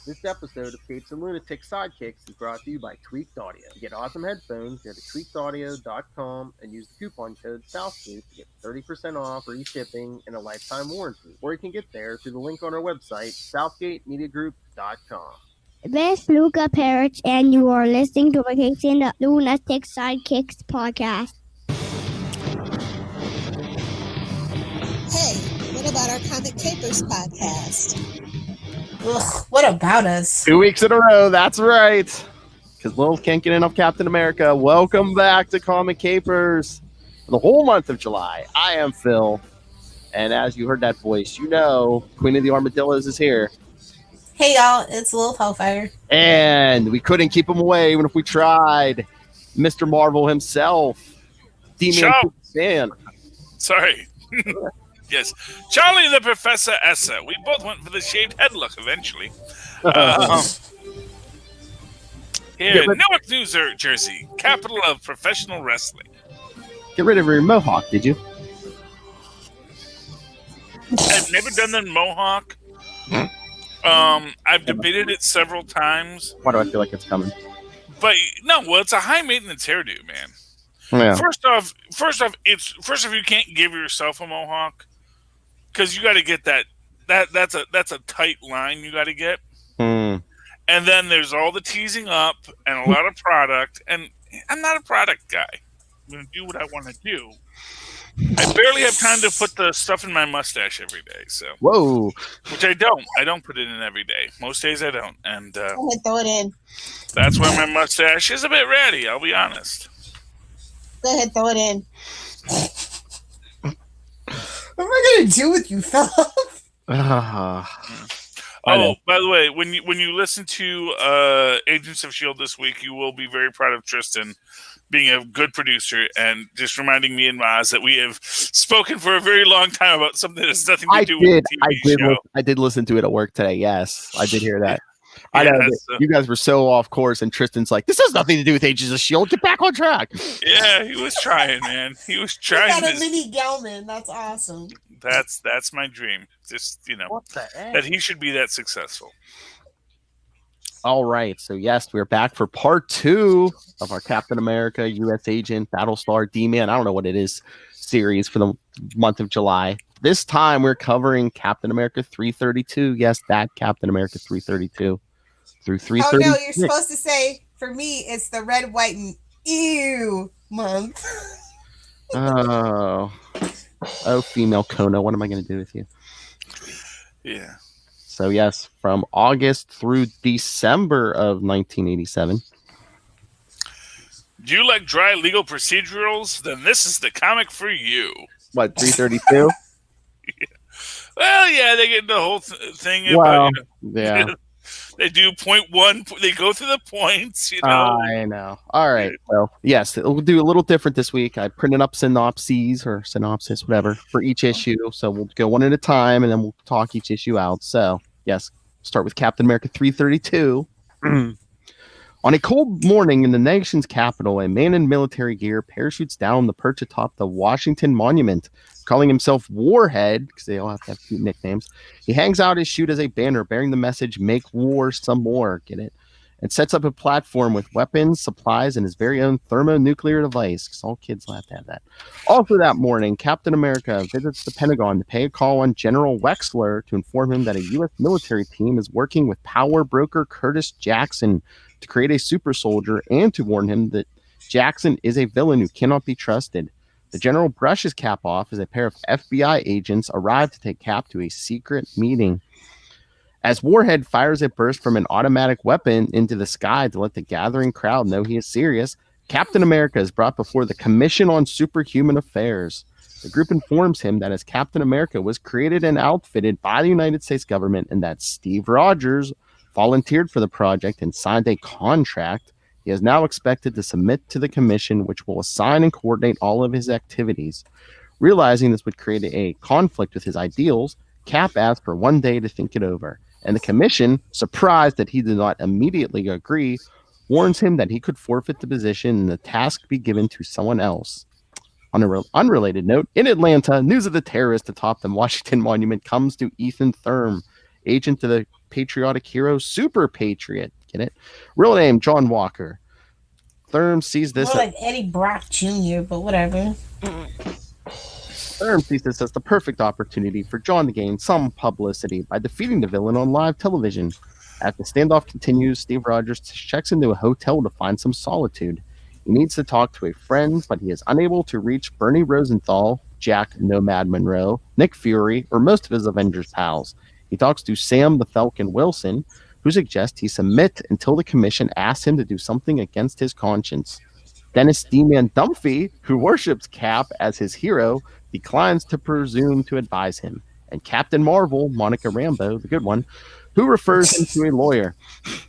This episode of Capes and Lunatics Sidekicks is brought to you by Tweaked Audio. To get awesome headphones, go to tweakedaudio.com and use the coupon code Southgate to get 30% off free shipping and a lifetime warranty. Or you can get there through the link on our website, southgatemediagroup.com. This is Luca Parrish, and you are listening to Capes and the Lunatics Sidekicks Podcast. Hey, what about our Comic Capers podcast? Ugh, what about us? 2 weeks in a row, that's right. Because Lil can't get enough Captain America. Welcome back to Comic Capers. For the whole month of July, I am Phil. And as you heard that voice, you know Queen of the Armadillos is here. Hey y'all, it's Lil Hellfire. And we couldn't keep him away even if we tried. Mr. Marvel himself. D-Man. Sorry. Yes. Charlie the Professor Essa. We both went for the shaved head look eventually. Here, Newark, New Jersey, capital of professional wrestling. Get rid of your mohawk, did you? I've never done the mohawk. I've debated it several times. Why do I feel like it's coming? But no, well, it's a high maintenance hairdo, man. Yeah. First off, you can't give yourself a mohawk because you got to get that's a tight line you got to get. And then there's all the teasing up and a lot of product, and I'm not a product guy. I'm gonna do what I want to do. I barely have time to put the stuff in my mustache every day. So whoa, which I don't. I don't put it in every day. Most days I don't, and Go ahead, throw it in. that's why my mustache is a bit ratty. I'll be honest. Go ahead, throw it in. What am I gonna do with you, Phil? Oh, by the way, when you listen to Agents of S.H.I.E.L.D. this week, you will be very proud of Tristan being a good producer and just reminding me and Maz that we have spoken for a very long time about something that has nothing to do with the TV show. I did listen to it at work today. Yes, I did hear that. I know you guys were so off course, and Tristan's like, "This has nothing to do with Agents of S.H.I.E.L.D. Get back on track." Yeah, he was trying, man. He was trying. You got a mini Gelman. That's awesome. That's my dream. Just that he should be that successful. All right, so yes, we're back for part 2 of our Captain America, U.S. Agent, Battlestar, D-Man, I don't know what it is, series for the month of July. This time we're covering Captain America 332. Yes, that Captain America 332 through 330. Oh no, you're supposed to say, for me, it's the red, white, and ew month. Oh, female Kona, what am I going to do with you? Yeah. So yes, from August through December of 1987. Do you like dry legal procedurals? Then this is the comic for you. What, 332? Yeah. Well, yeah, they get the whole thing. Well, about, yeah. They do point one. They go through the points, you know. I know. All right. Well, yes, we'll do a little different this week. I printed up synopsis or synopsis, whatever, for each issue. So we'll go one at a time, and then we'll talk each issue out. So, yes, start with Captain America 332. On a cold morning in the nation's capital, a man in military gear parachutes down the perch atop the Washington Monument. Calling himself Warhead, because they all have to have cute nicknames, he hangs out his chute as a banner bearing the message, "Make war some more," get it? And sets up a platform with weapons, supplies, and his very own thermonuclear device, because all kids will have to have that. Also that morning, Captain America visits the Pentagon to pay a call on General Wexler to inform him that a U.S. military team is working with power broker Curtis Jackson to create a super soldier and to warn him that Jackson is a villain who cannot be trusted. The general brushes Cap off as a pair of FBI agents arrive to take Cap to a secret meeting. As Warhead fires a burst from an automatic weapon into the sky to let the gathering crowd know he is serious, Captain America is brought before the Commission on Superhuman Affairs. The group informs him that as Captain America was created and outfitted by the United States government and that Steve Rogers volunteered for the project and signed a contract, he is now expected to submit to the commission, which will assign and coordinate all of his activities. Realizing this would create a conflict with his ideals, Cap asked for one day to think it over, and the commission, surprised that he did not immediately agree, warns him that he could forfeit the position and the task be given to someone else. On an unrelated note, in Atlanta, news of the terrorist atop the Washington Monument comes to Ethan Thurm, agent of the patriotic hero, Super Patriot. Get it? Real name, John Walker. Thurm sees this. More like Eddie Brock Jr., but whatever. Thurm sees this as the perfect opportunity for John to gain some publicity by defeating the villain on live television. As the standoff continues, Steve Rogers checks into a hotel to find some solitude. He needs to talk to a friend, but he is unable to reach Bernie Rosenthal, Jack Nomad Monroe, Nick Fury, or most of his Avengers pals. He talks to Sam the Falcon Wilson, who suggests he submit until the commission asks him to do something against his conscience. Dennis D-Man Dumphy, who worships Cap as his hero, declines to presume to advise him. And Captain Marvel, Monica Rambeau, the good one, who refers him to a lawyer.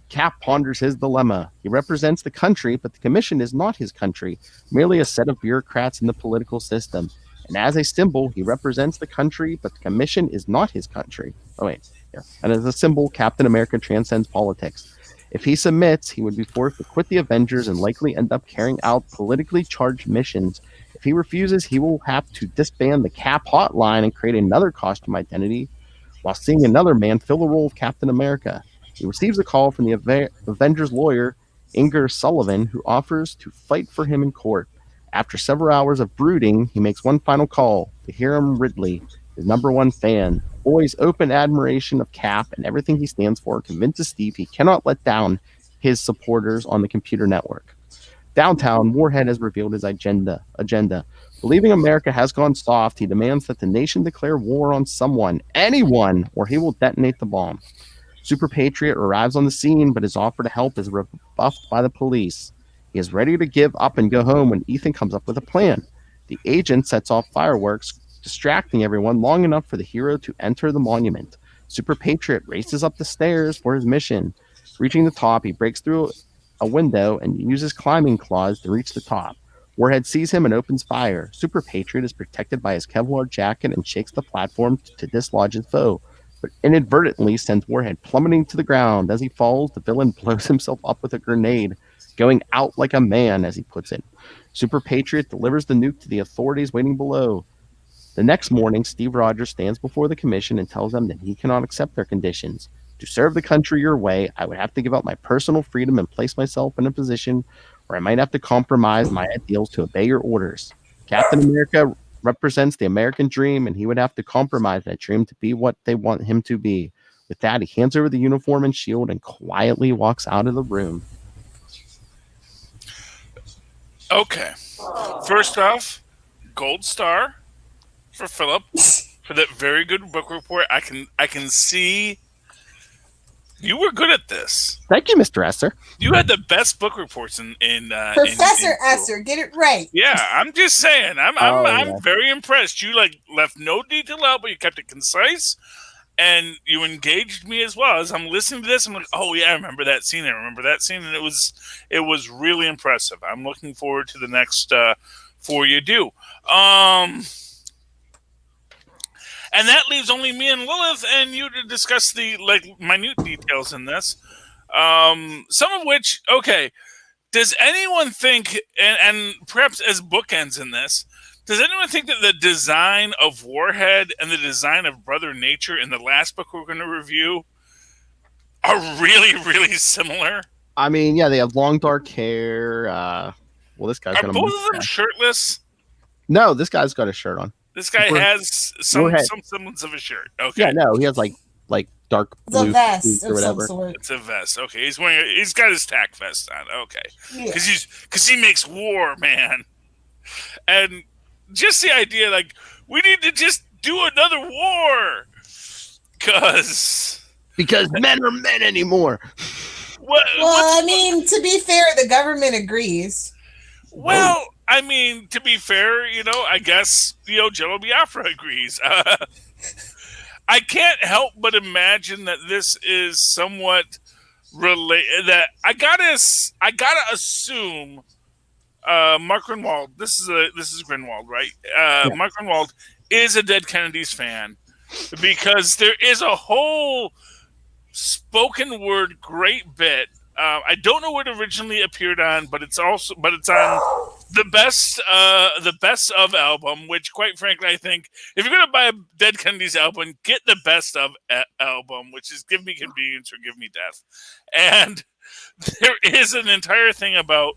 Cap ponders his dilemma. He represents the country, but the commission is not his country, merely a set of bureaucrats in the political system. And as a symbol, he represents the country, but the commission is not his country. Oh, wait. Yeah. And as a symbol, Captain America transcends politics. If he submits, he would be forced to quit the Avengers and likely end up carrying out politically charged missions. If he refuses, he will have to disband the Cap hotline and create another costume identity, while seeing another man fill the role of Captain America. He receives a call from the Avengers lawyer, Inger Sullivan, who offers to fight for him in court. After several hours of brooding, he makes one final call to Hiram Ridley, his number one fan. Boy's open admiration of Cap and everything he stands for convinces Steve he cannot let down his supporters on the computer network. Downtown, Warhead has revealed his agenda. Believing America has gone soft, he demands that the nation declare war on someone, anyone, or he will detonate the bomb. Super Patriot arrives on the scene, but his offer to help is rebuffed by the police. He is ready to give up and go home when Ethan comes up with a plan. The agent sets off fireworks, distracting everyone long enough for the hero to enter the monument. Super Patriot races up the stairs for his mission. Reaching the top, he breaks through a window and uses climbing claws to reach the top. Warhead sees him and opens fire. Super Patriot is protected by his Kevlar jacket and shakes the platform to dislodge his foe, but inadvertently sends Warhead plummeting to the ground. As he falls, the villain blows himself up with a grenade, going out like a man, as he puts it. Super Patriot delivers the nuke to the authorities waiting below. The next morning, Steve Rogers stands before the commission and tells them that he cannot accept their conditions. To serve the country your way, I would have to give up my personal freedom and place myself in a position where I might have to compromise my ideals to obey your orders. Captain America represents the American dream, and he would have to compromise that dream to be what they want him to be. With that, he hands over the uniform and shield and quietly walks out of the room. Okay. First off, gold star for Philip for that very good book report. I can see you were good at this. Thank you, Mr. Esser. You had the best book reports in Professor in Esser, get it right. Yeah, I'm just saying. I'm yeah. very impressed. You left no detail out, but you kept it concise, and you engaged me as well. As I'm listening to this, I'm like, oh yeah, I remember that scene. And it was really impressive. I'm looking forward to the next four you do. And that leaves only me and Lilith and you to discuss the minute details in this. Some of which, okay, does anyone think, and perhaps as bookends in this, does anyone think that the design of Warhead and the design of Brother Nature in the last book we're going to review are really, really similar? I mean, yeah, they have long dark hair. Well, this guy's got both of them shirtless? No, this guy's got a shirt on. This guy has some semblance of a shirt. Okay. Yeah, no, he has like dark blue The vest or whatever. It's a vest. Okay, he's got his tack vest on. Okay, because he makes war, man. And just the idea, we need to just do another war, because men are men anymore. I mean, to be fair, the government agrees. Well, I mean, to be fair, I guess, Jello Biafra agrees. I can't help but imagine that this is somewhat related. That I gotta assume, Mark Grunwald. This is Grunwald, right? Yeah. Mark Grunwald is a Dead Kennedys fan, because there is a whole spoken word great bit. I don't know what it originally appeared on, but it's on the best of album, which quite frankly I think if you're gonna buy a Dead Kennedys album, get the best of album, which is Give Me Convenience or Give Me Death. And there is an entire thing about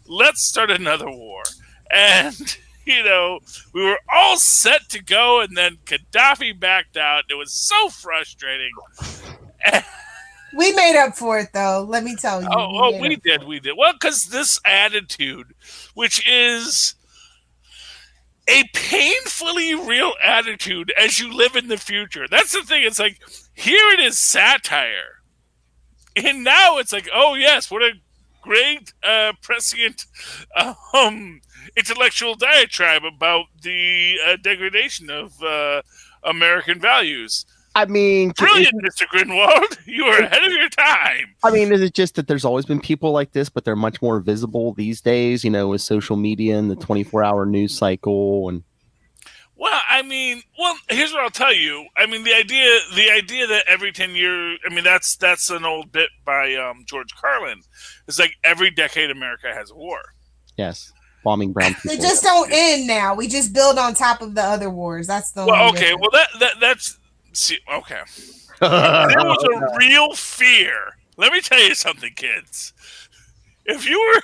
let's start another war. And we were all set to go, and then Gaddafi backed out. It was so frustrating. We made up for it, though. Let me tell you. We did. Well, because this attitude, which is a painfully real attitude as you live in the future. That's the thing. It's like, here it is satire. And now it's like, oh, yes, what a great, prescient intellectual diatribe about the degradation of American values. I mean, brilliant, Mr. Grinwald. You are ahead of your time. I mean, is it just that there's always been people like this, but they're much more visible these days, with social media and the 24-hour news cycle? And well, here's what I'll tell you. I mean, the idea that every 10 years, that's an old bit by George Carlin. It's like every decade America has a war. Yes. Bombing brown people. They just don't end now. We just build on top of the other wars. That's the okay. Well, that's see. Okay, there was a real fear. Let me tell you something, kids. If you were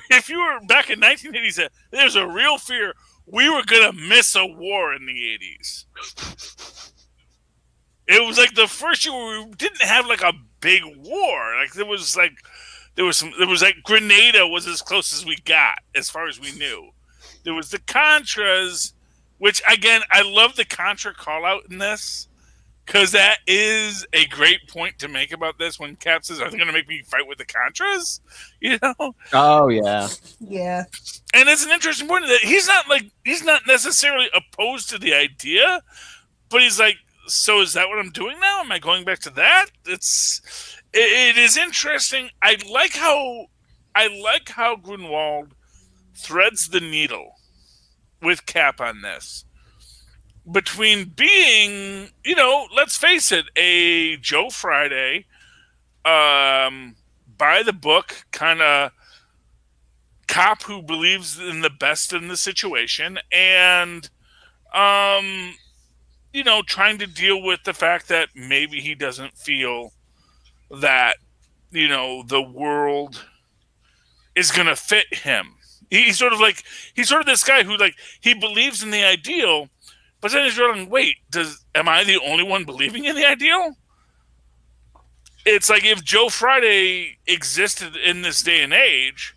back in 1987, there's a real fear we were gonna miss a war in the 80s. It was like the first year where we didn't have like a big war. Like there was Grenada was as close as we got, as far as we knew. There was the Contras, which again, I love the Contra call out in this, because that is a great point to make about this when Cap says, are they going to make me fight with the Contras? Oh, yeah. Yeah. And it's an interesting point that he's not necessarily opposed to the idea, but he's like, so is that what I'm doing now? Am I going back to that? It is interesting. I like how Grunwald threads the needle with Cap on this. Between being, let's face it, a Joe Friday, by the book kind of cop who believes in the best in the situation, and trying to deal with the fact that maybe he doesn't feel that the world is gonna fit him. He's sort of this guy who he believes in the ideal, but then he's realizing, wait, am I the only one believing in the ideal? It's like if Joe Friday existed in this day and age,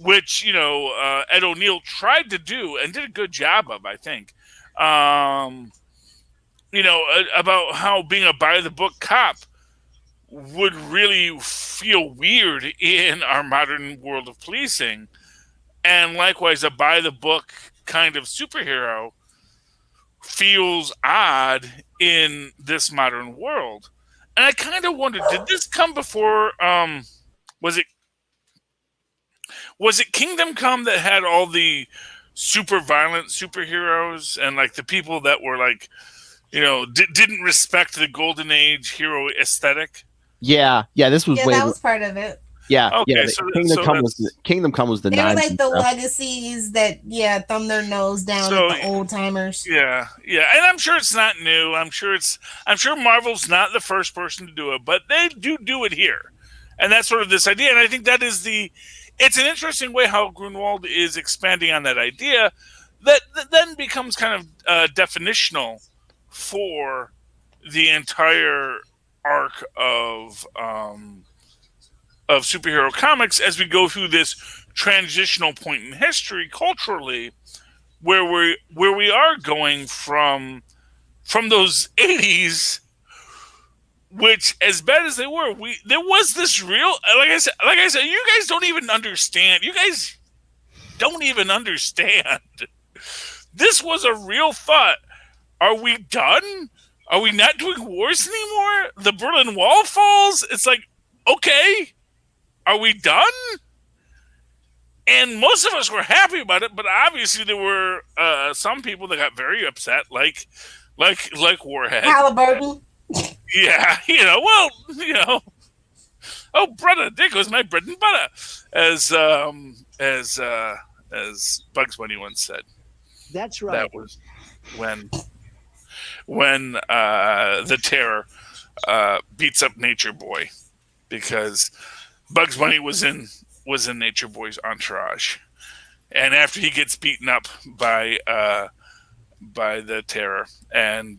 which Ed O'Neill tried to do and did a good job of, I think. About how being a by-the-book cop would really feel weird in our modern world of policing. And likewise, a by-the-book kind of superhero feels odd in this modern world. And I kind of wondered, did this come before, was it Kingdom Come that had all the super violent superheroes and the people that were didn't respect the golden age hero aesthetic? Yeah, this was that was part of it. Yeah, okay, yeah. so Kingdom Come was the they were 90s the stuff. legacies that thumb their nose down at the old timers. Yeah, and I'm sure it's not new. I'm sure Marvel's not the first person to do it, but they do it here, and that's sort of this idea. And I think that is it's an interesting way how Grunwald is expanding on that idea that then becomes kind of definitional for the entire arc of superhero comics as we go through this transitional point in history culturally, where we are going from those 80s, which, as bad as they were, there was this real, like I said, you guys don't even understand. You guys don't even understand. This was a real thought. Are we done? Are we not doing wars anymore? The Berlin Wall falls. It's like, okay, are we done? And most of us were happy about it, but obviously there were some people that got very upset, like Warhead. Halliburton. Yeah, oh, brother, there goes my bread and butter, as as Bugs Bunny once said. That's right. That was when the Terror beats up Nature Boy, because Bugs Bunny was in Nature Boy's entourage, and after he gets beaten up by the Terror, and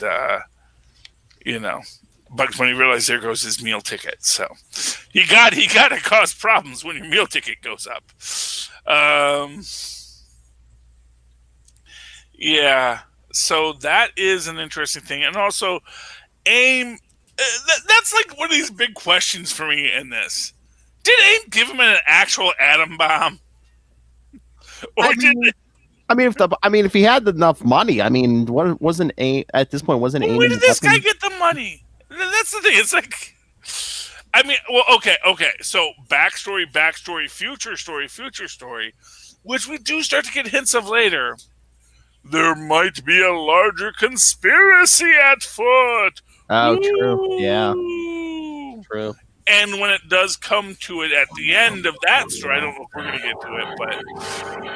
Bugs Bunny realized there goes his meal ticket. So you got to cause problems when your meal ticket goes up. Yeah, so that is an interesting thing, and also AIM. That's like one of these big questions for me in this. Did AIM give him an actual atom bomb, or if he had enough money, wasn't AIM at this point? Wasn't AIM? Where did this guy get the money? That's the thing. It's like, okay. So backstory, future story, which we do start to get hints of later. There might be a larger conspiracy at foot. Oh, true. Yeah, true. And when it does come to it at the end of that story, I don't know if we're going to get to it, but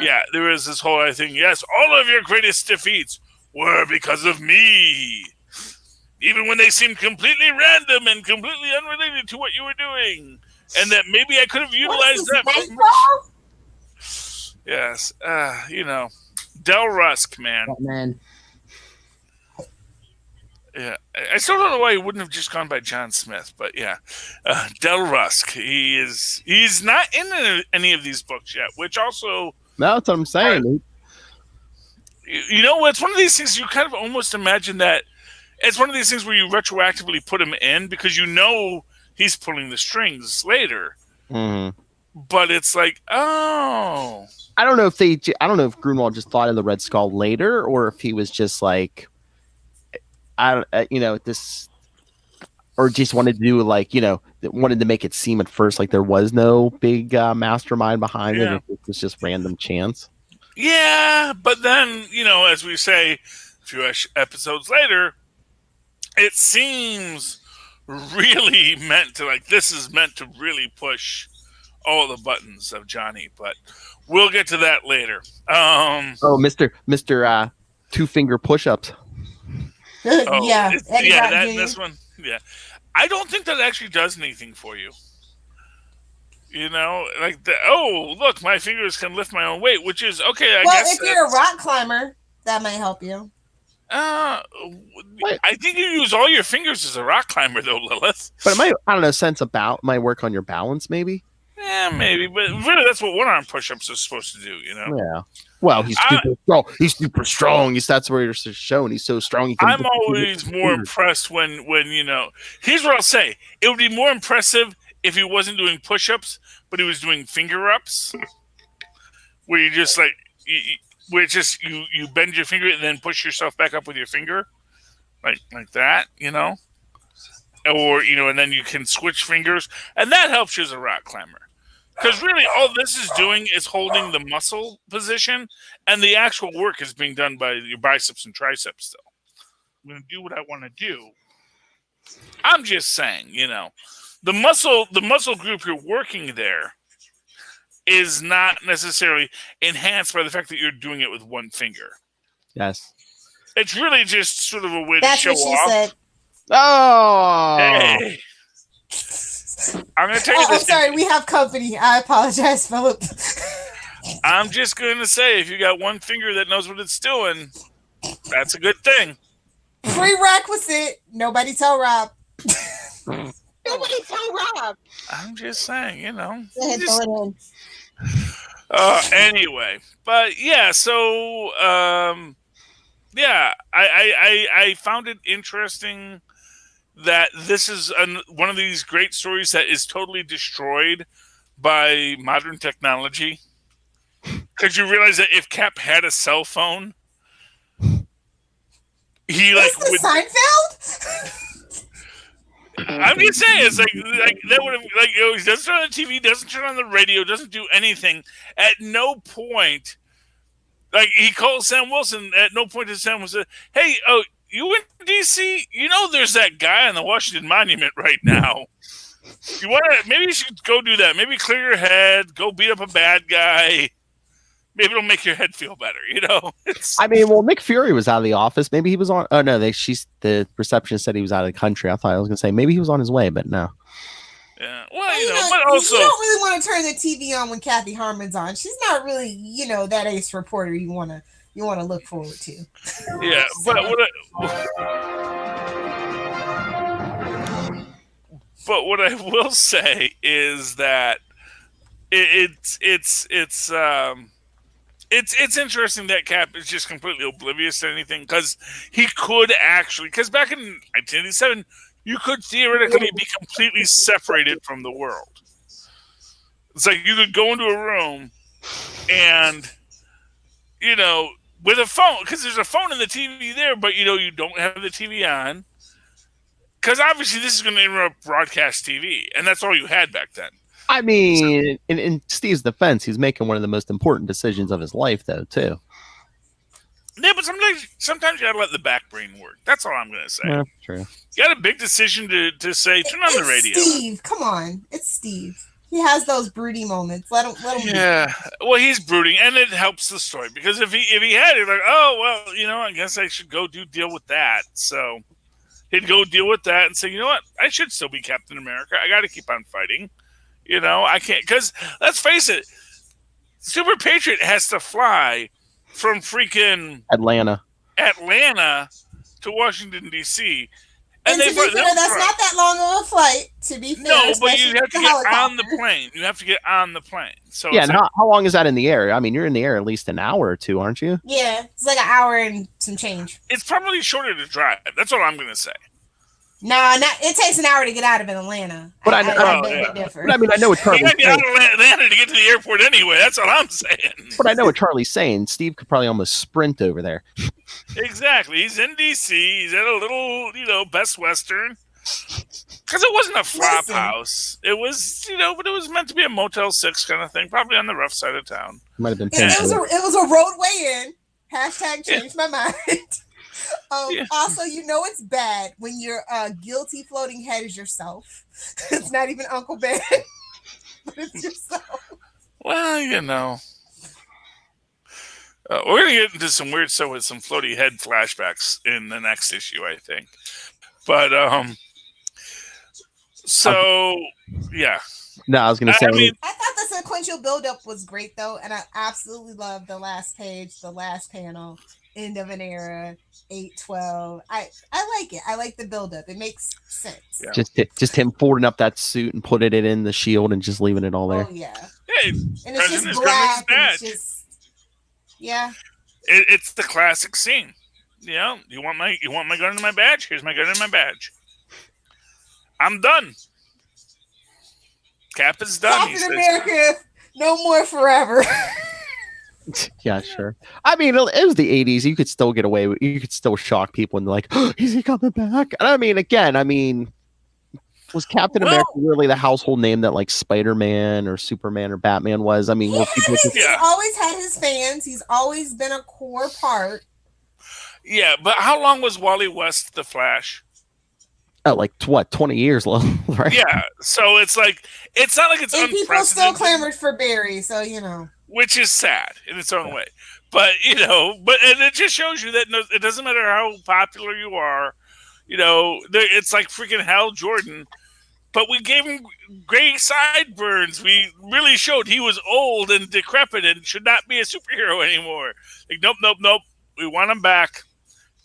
yeah, there is this whole other thing. Yes, all of your greatest defeats were because of me, even when they seemed completely random and completely unrelated to what you were doing, and that maybe I could have utilized that. Yes, Del Rusk, man. Oh, man. Yeah, I still don't know why he wouldn't have just gone by John Smith, but yeah, Del Rusk. He's not in any of these books yet, which also. No, that's what I'm saying. It's one of these things you kind of almost imagine that it's one of these things where you retroactively put him in because he's pulling the strings later. Mm-hmm. But it's like, oh. I don't know if Grunwald just thought of the Red Skull later, or if he was just like. This, or just wanted to do wanted to make it seem at first like there was no big mastermind behind it. It was just random chance. Yeah, but then as we say, a few episodes later, it seems really meant to this is meant to really push all the buttons of Johnny. But we'll get to that later. Mr. Two-finger push-ups. This one. Yeah, I don't think that actually does anything for you. Look, my fingers can lift my own weight, which is okay. I guess if you're a rock climber, that might help you. I think you use all your fingers as a rock climber, though, Lilith. But it might work on your balance, maybe. Yeah, maybe, but really, that's what one-arm push-ups are supposed to do, Yeah. Well, he's super strong. He's super strong. That's where you're showing he's so strong. I'm always more impressed when Here's what I'll say: it would be more impressive if he wasn't doing push-ups, but he was doing finger-ups, where you just where it's just you bend your finger and then push yourself back up with your finger, like that, or and then you can switch fingers, and that helps you as a rock climber. Because really, all this is doing is holding the muscle position, and the actual work is being done by your biceps and triceps. Still, I'm going to do what I want to do. I'm just saying, the muscle group you're working there is not necessarily enhanced by the fact that you're doing it with one finger. Yes, it's really just sort of a way to show off. Said. Oh, hey. I'm going to tell you this. I'm sorry, we have company. I apologize, Philip. I'm just going to say, if you got one finger that knows what it's doing, that's a good thing. Prerequisite. Nobody tell Rob. Nobody tell Rob. I'm just saying, Go ahead, throw it in. Anyway, but yeah, so I found it interesting that this is one of these great stories that is totally destroyed by modern technology. Because you realize that if Cap had a cell phone, he would. Seinfeld? I'm just saying, it's like that would have he doesn't turn on the TV, doesn't turn on the radio, doesn't do anything. At no point, he calls Sam Wilson. At no point did Sam Wilson say, "Hey, you in DC? There's that guy on the Washington Monument right now. Maybe you should go do that. Maybe clear your head, go beat up a bad guy. Maybe it'll make your head feel better, you know? I mean, well, Nick Fury was out of the office. Maybe he was on. Oh no, the receptionist said he was out of the country. I thought I was gonna say maybe he was on his way, but no. Yeah. Well, you know, but also you don't really want to turn the TV on when Kathy Harmon's on. She's not really, you know, that ace reporter you want to look forward to. Yeah, but what I will say is that it's interesting that Cap is just completely oblivious to anything, because he could actually, because back in 1987 you could theoretically be completely separated from the world. It's like you could go into a room and, you know, with a phone, because there's a phone in the TV there, but you know you don't have the TV on, because obviously this is going to interrupt broadcast TV, and that's all you had back then. I mean, in Steve's defense, he's making one of the most important decisions of his life, though, too. Yeah, but sometimes you gotta let the back brain work. That's all I'm gonna say. Yeah, true. You got a big decision to say, turn on the radio. Steve, come on, it's Steve. He has those broody moments. Let him. Yeah, well, he's brooding, and it helps the story, because if he had it, like, oh well, you know, I guess I should go deal with that. So he'd go deal with that and say, you know what, I should still be Captain America. I got to keep on fighting. You know, I can't, because let's face it, Super Patriot has to fly from freaking Atlanta to Washington, D.C. And to be fair, that's not that long of a flight, to be fair. No, but you have to get on the plane. You have to get on the plane. So yeah, and how long is that in the air? I mean, you're in the air at least an hour or two, aren't you? Yeah, it's like an hour and some change. It's probably shorter to drive. That's what I'm going to say. No, it takes an hour to get out of Atlanta. But I mean, I know what Charlie's saying. You got to get out of Atlanta to get to the airport anyway. That's what I'm saying. But I know what Charlie's saying. Steve could probably almost sprint over there. Exactly. He's in D.C. He's at a little, you know, Best Western. Because it wasn't a flop house. It was, you know, but it was meant to be a Motel 6 kind of thing. Probably on the rough side of town. Might have been. It was a roadway in. # changed my mind. Also, you know it's bad when your guilty floating head is yourself. It's not even Uncle Ben, but it's yourself. Well, you know. We're going to get into some weird stuff with some floaty head flashbacks in the next issue, I think. But, yeah. No, I was going to say. I thought the sequential buildup was great, though, and I absolutely love the last page, the last panel. End of an era, 8/12. I like it. I like the buildup. It makes sense. Yeah. Just him folding up that suit and putting it in the shield and just leaving it all there. Oh yeah. Hey, and it's just black. And it's just, yeah. It's the classic scene. You know, you want my gun and my badge? Here's my gun and my badge. I'm done. Cap is done. Captain America, no more forever. Yeah, sure. I mean, it was the 80s. You could still get away with, you could still shock people and like, oh, is he coming back? And I mean, again, was Captain America really the household name that like Spider-Man or Superman or Batman was? I mean, he's always had his fans. He's always been a core part. Yeah, but how long was Wally West the Flash? Oh, like what, 20 years long, right? Yeah, so it's like, it's not like it's and unprecedented. People still clamored for Barry, so you know. Which is sad in its own way. But, you know, and it just shows you that it doesn't matter how popular you are, you know, it's like freaking Hal Jordan. But we gave him gray sideburns. We really showed he was old and decrepit and should not be a superhero anymore. Like, nope. We want him back.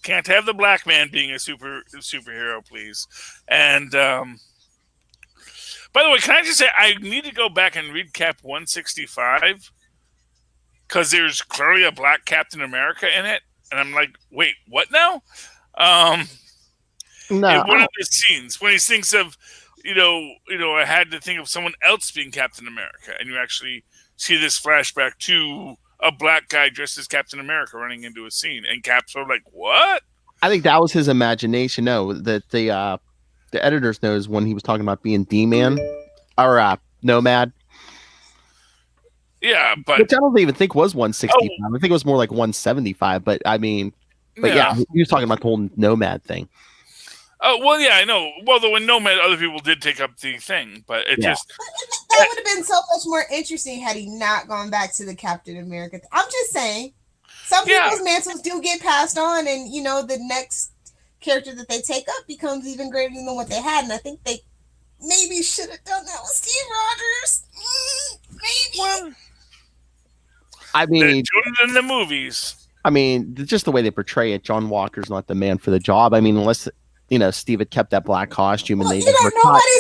Can't have the black man being a superhero, please. And, by the way, can I just say, I need to go back and read Cap 165. Because there's clearly a black Captain America in it. And I'm like, wait, what now? No. In one of the scenes, when he thinks of, you know, I had to think of someone else being Captain America. And you actually see this flashback to a black guy dressed as Captain America running into a scene. And Cap's sort of like, what? I think that was his imagination. No, that the editors knows when he was talking about being D-Man or Nomad. Yeah, but which I don't even think was 165. I think it was more like 175. But I mean, yeah, he was talking about the whole Nomad thing. Oh well, yeah, I know. Well, though in Nomad, other people did take up the thing, but it just that would have been so much more interesting had he not gone back to the Captain America. I'm just saying, some people's mantles do get passed on, and the next character that they take up becomes even greater than what they had. And I think they maybe should have done that with Steve Rogers. Maybe. Well, I mean, in the movies. I mean, just the way they portray it, John Walker's not the man for the job. I mean, unless Steve had kept that black costume and nobody's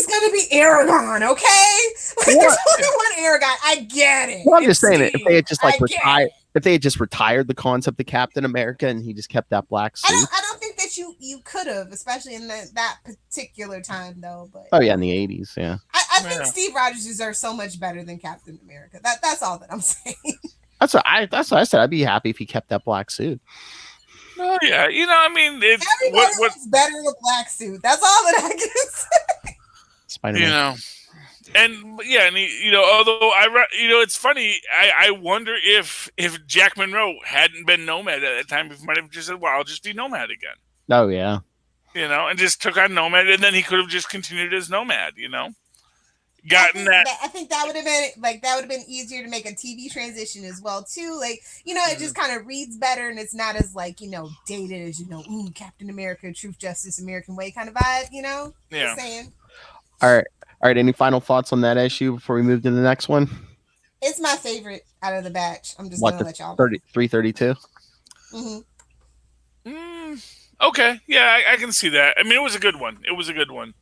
gonna be Aragon, okay? There's only one Aragon. I get it. Well, I'm just saying it. If they had just retired, if they had just retired the concept of Captain America and he just kept that black suit, I don't think that you could have, especially in that particular time, though. But in the 80s, yeah. I think Steve Rogers deserves so much better than Captain America. That's all that I'm saying. That's what I said. I'd be happy if he kept that black suit. Oh yeah, I mean, it's what's better in a black suit. That's all that I can say. Spider-Man. And although it's funny. I wonder if Jack Monroe hadn't been Nomad at that time, he might have just said, "Well, I'll just be Nomad again." Oh yeah. And just took on Nomad, and then he could have just continued as Nomad. I think that would have been easier to make a TV transition as well too. It just kind of reads better, and it's not as dated as Captain America, Truth, Justice, American Way kind of vibe. Yeah. Just saying. All right. Any final thoughts on that issue before we move to the next one? It's my favorite out of the batch. I'm just gonna let y'all. 332. Okay. Yeah, I can see that. I mean, it was a good one.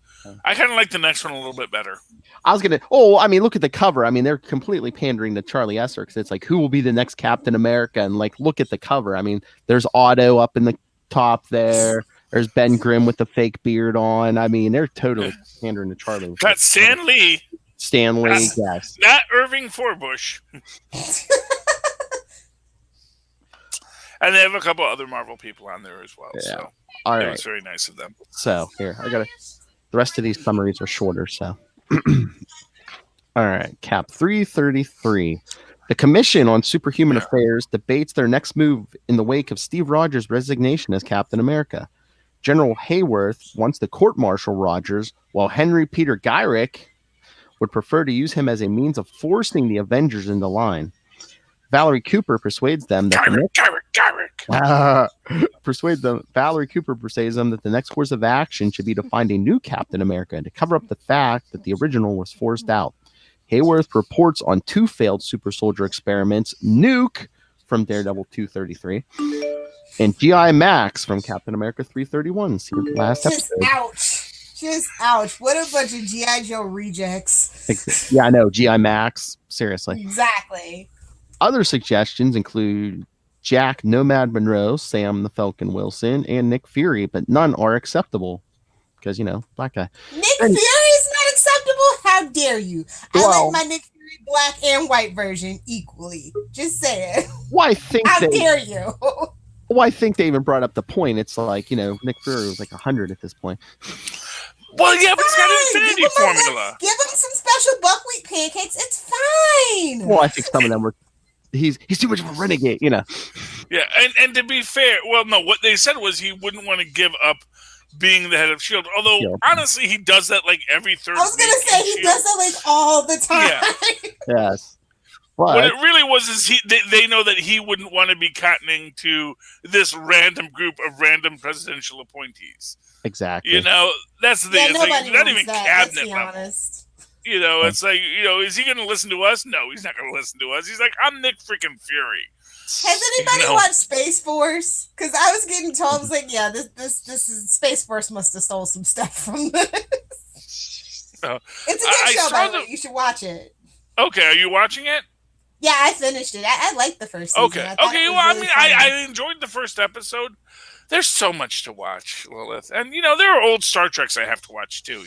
I kind of like the next one a little bit better. Look at the cover. I mean, they're completely pandering to Charlie Esser because it's like, who will be the next Captain America? And look at the cover. I mean, there's Otto up in the top there. There's Ben Grimm with the fake beard on. I mean, they're totally pandering to Charlie. That's Stan Lee. Yes. Not Irving Forbush. And they have a couple other Marvel people on there as well. Yeah. So all right. It was very nice of them. So here, the rest of these summaries are shorter, so. All right, Cap 333. The Commission on Superhuman Affairs debates their next move in the wake of Steve Rogers' resignation as Captain America. General Hayworth wants to court-martial Rogers, while Henry Peter Gyrick would prefer to use him as a means of forcing the Avengers into line. Valerie Cooper persuades them that Valerie Cooper persuades them that the next course of action should be to find a new Captain America and to cover up the fact that the original was forced out. Hayworth reports on 2 failed super soldier experiments, Nuke from Daredevil 233, and G.I. Max from Captain America 331. See the last episode. Just ouch. What a bunch of G.I. Joe rejects. Yeah, I know. G.I. Max. Seriously. Exactly. Other suggestions include Jack Nomad Monroe, Sam the Falcon Wilson, and Nick Fury, but none are acceptable because, black guy. Nick Fury is not acceptable? How dare you? I like my Nick Fury black and white version equally. Just saying. Well, How dare you? Well, I think they even brought up the point. It's like, Nick Fury was like 100 at this point. Well, yeah, but it's got an infinity formula. Give him some special buckwheat pancakes. It's fine. Well, I think some of them were. He's too much of a renegade, Yeah, and to be fair, no, what they said was he wouldn't want to give up being the head of S.H.I.E.L.D. Although, honestly, he does that every third week. I was going to say, he does that all the time. Yeah. Yes. But what it really was is they know that he wouldn't want to be cottoning to this random group of random presidential appointees. Exactly. That's the thing. It's not even cabinet level. Honest. It's like, is he going to listen to us? No, he's not going to listen to us. He's like, I'm Nick freaking Fury. Has anybody watched Space Force? Because I was getting told, I was like, yeah, this is Space Force must have stole some stuff from this. It's a good show, by the way. You should watch it. Okay, are you watching it? Yeah, I finished it. I liked the first season. Okay. I enjoyed the first episode. There's so much to watch, Lilith. And, there are old Star Treks I have to watch, too,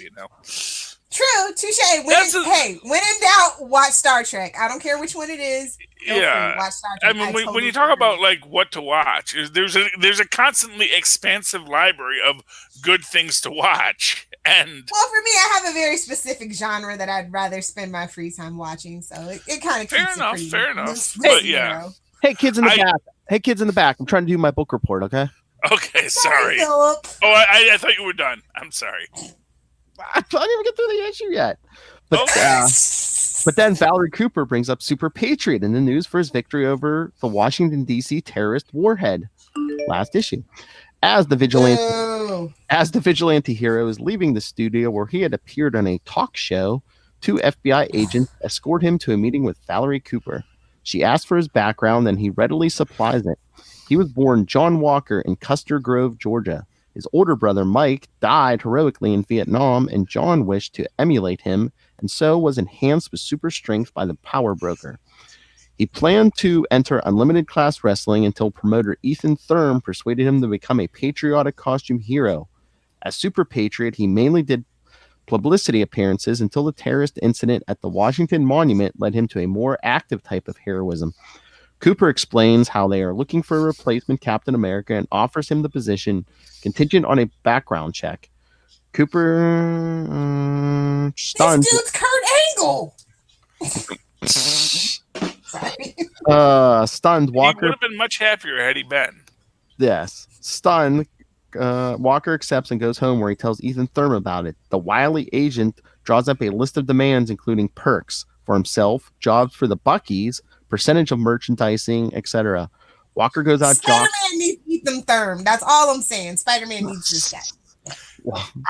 True, touche. When in doubt, watch Star Trek. I don't care which one it is. Watch Star Trek. I mean, when you talk about what to watch, there's a constantly expansive library of good things to watch. And for me, I have a very specific genre that I'd rather spend my free time watching. So it kind of keeps fair enough. But yeah. Hey, kids in the back. I'm trying to do my book report. Okay. Okay. Sorry. Philip. Oh, I thought you were done. I'm sorry. I didn't even get through the issue yet. But But then Valerie Cooper brings up Super Patriot in the news for his victory over the Washington, D.C. terrorist warhead. Last issue. As the vigilante hero is leaving the studio where he had appeared on a talk show, 2 FBI agents escort him to a meeting with Valerie Cooper. She asks for his background, and he readily supplies it. He was born John Walker in Custer Grove, Georgia. His older brother, Mike, died heroically in Vietnam, and John wished to emulate him, and so was enhanced with super strength by the power broker. He planned to enter unlimited class wrestling until promoter Ethan Thurm persuaded him to become a patriotic costume hero. As Super Patriot, he mainly did publicity appearances until the terrorist incident at the Washington Monument led him to a more active type of heroism. Cooper explains how they are looking for a replacement Captain America and offers him the position contingent on a background check. Cooper stunned. This dude's Kurt Angle. Sorry. Stunned Walker. He would have been much happier had he been. Yes. Stunned. Walker accepts and goes home where he tells Ethan Thurm about it. The wily agent draws up a list of demands including perks for himself, jobs for the Buckies, percentage of merchandising, etc. Walker goes out. Spider-Man needs Ethan Thurm. That's all I'm saying. Spider-Man needs this guy.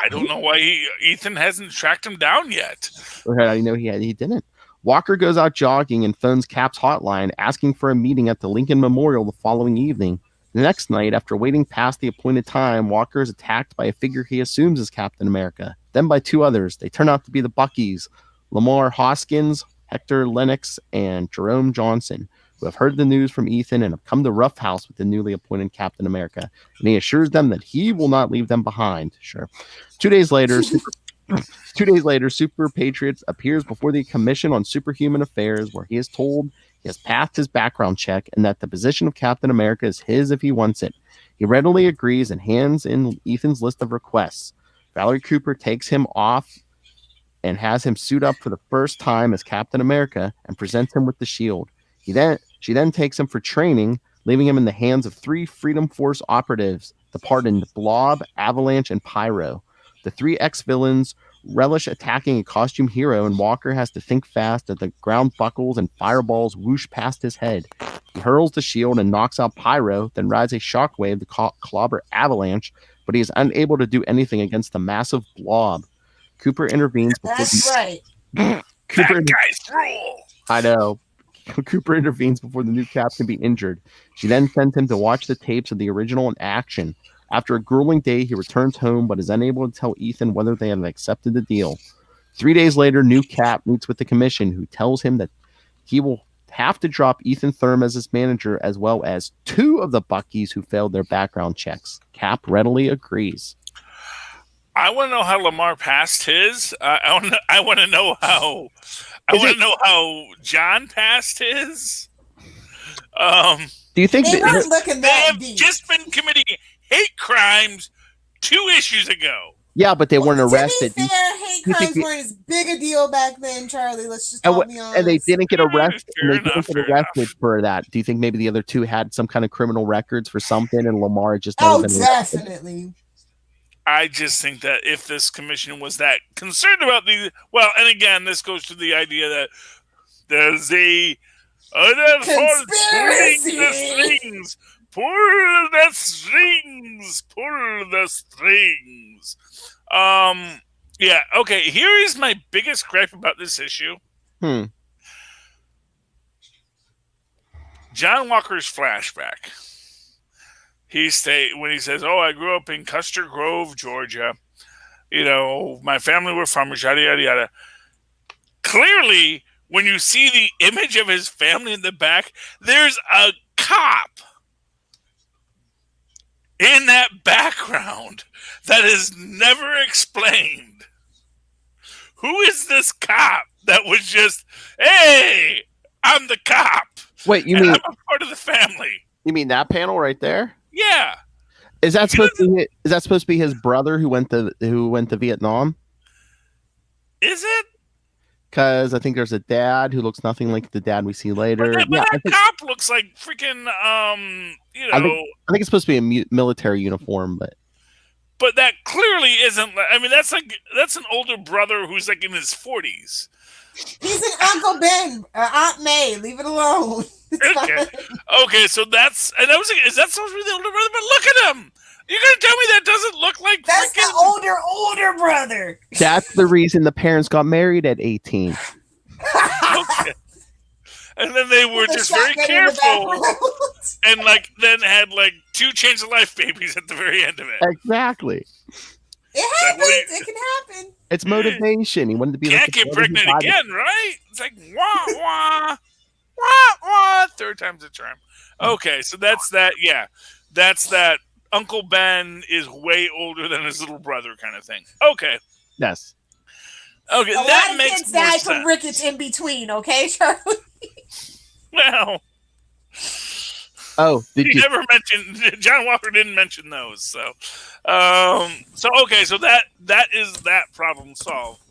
I don't know why Ethan hasn't tracked him down yet. I know he didn't. Walker goes out jogging and phones Cap's hotline asking for a meeting at the Lincoln Memorial the following evening. The next night, after waiting past the appointed time, Walker is attacked by a figure he assumes is Captain America, then by 2 others. They turn out to be the Buckies, Lamar Hoskins, Hector Lennox, and Jerome Johnson, who have heard the news from Ethan and have come to Rough House with the newly appointed Captain America, and he assures them that he will not leave them behind. Sure. 2 days later, Super Patriot appears before the Commission on Superhuman Affairs, where he is told he has passed his background check and that the position of Captain America is his if he wants it. He readily agrees and hands in Ethan's list of requests. Valerie Cooper takes him off and has him suit up for the first time as Captain America and presents him with the shield. She then takes him for training, leaving him in the hands of 3 Freedom Force operatives, the pardoned Blob, Avalanche, and Pyro. The 3 ex-villains relish attacking a costume hero, and Walker has to think fast as the ground buckles and fireballs whoosh past his head. He hurls the shield and knocks out Pyro, then rides a shockwave to clobber Avalanche, but he is unable to do anything against the massive Blob. Cooper intervenes before Right. That guy's rule. I know. Cooper intervenes before the new Cap can be injured. She then sends him to watch the tapes of the original in action. After a grueling day, he returns home, but is unable to tell Ethan whether they have accepted the deal. 3 days later, new Cap meets with the Commission, who tells him that he will have to drop Ethan Thurm as his manager, as well as 2 of the Buckies who failed their background checks. Cap readily agrees. I want to know how Lamar passed his. I want to know how. I want to know how John passed his. Do you think they weren't looking They that have deep? just been committing hate crimes 2 issues ago. Yeah, but they weren't arrested. To be fair, hate crimes weren't as big a deal back then, Charlie. Let's just be honest. And they didn't get arrested. Fair enough. For that. Do you think maybe the other 2 had some kind of criminal records for something, and Lamar just? Oh, never been arrested? definitely. I just think that if this commission was that concerned about these, well, and again, this goes to the idea that there's a Conspiracy. Pull the strings. Yeah. Okay. Here is my biggest gripe about this issue. John Walker's flashback. When he says, "Oh, I grew up in Custer Grove, Georgia. You know, my family were farmers, yada yada yada." Clearly, when you see the image of his family in the back, there's a cop in that background that is never explained. Who is this cop that was just, "Hey, I'm the cop. Wait, I'm a part of the family." You mean that panel right there? Yeah. Is that supposed to be his brother who went to Vietnam? Is it? Because I think there's a dad who looks nothing like the dad we see later. But that cop looks like freaking, I think it's supposed to be a military uniform, but But that clearly isn't. I mean, that's an older brother who's like in his 40s. He's an Uncle Ben, Aunt May. Leave it alone. Okay. So that's, and I was like, is that supposed to be the older brother? But look at him. You're gonna tell me that doesn't look like that's the older brother. That's the reason the parents got married at 18. Okay. And then they were just very careful, and then had 2 change of life babies at the very end of it. Exactly. It happens. It can happen. It's motivation. He wanted to be Can't get pregnant again, right? It's like wah wah wah wah. 3rd time's a charm. Okay, so that's that. Yeah, that's that. Uncle Ben is way older than his little brother, kind of thing. Okay. Yes. Okay, that makes kids more died sense. from rickets in between. Okay, Charlie. Well. Oh, never mentioned. John Walker didn't mention those, so okay, so that is that problem solved.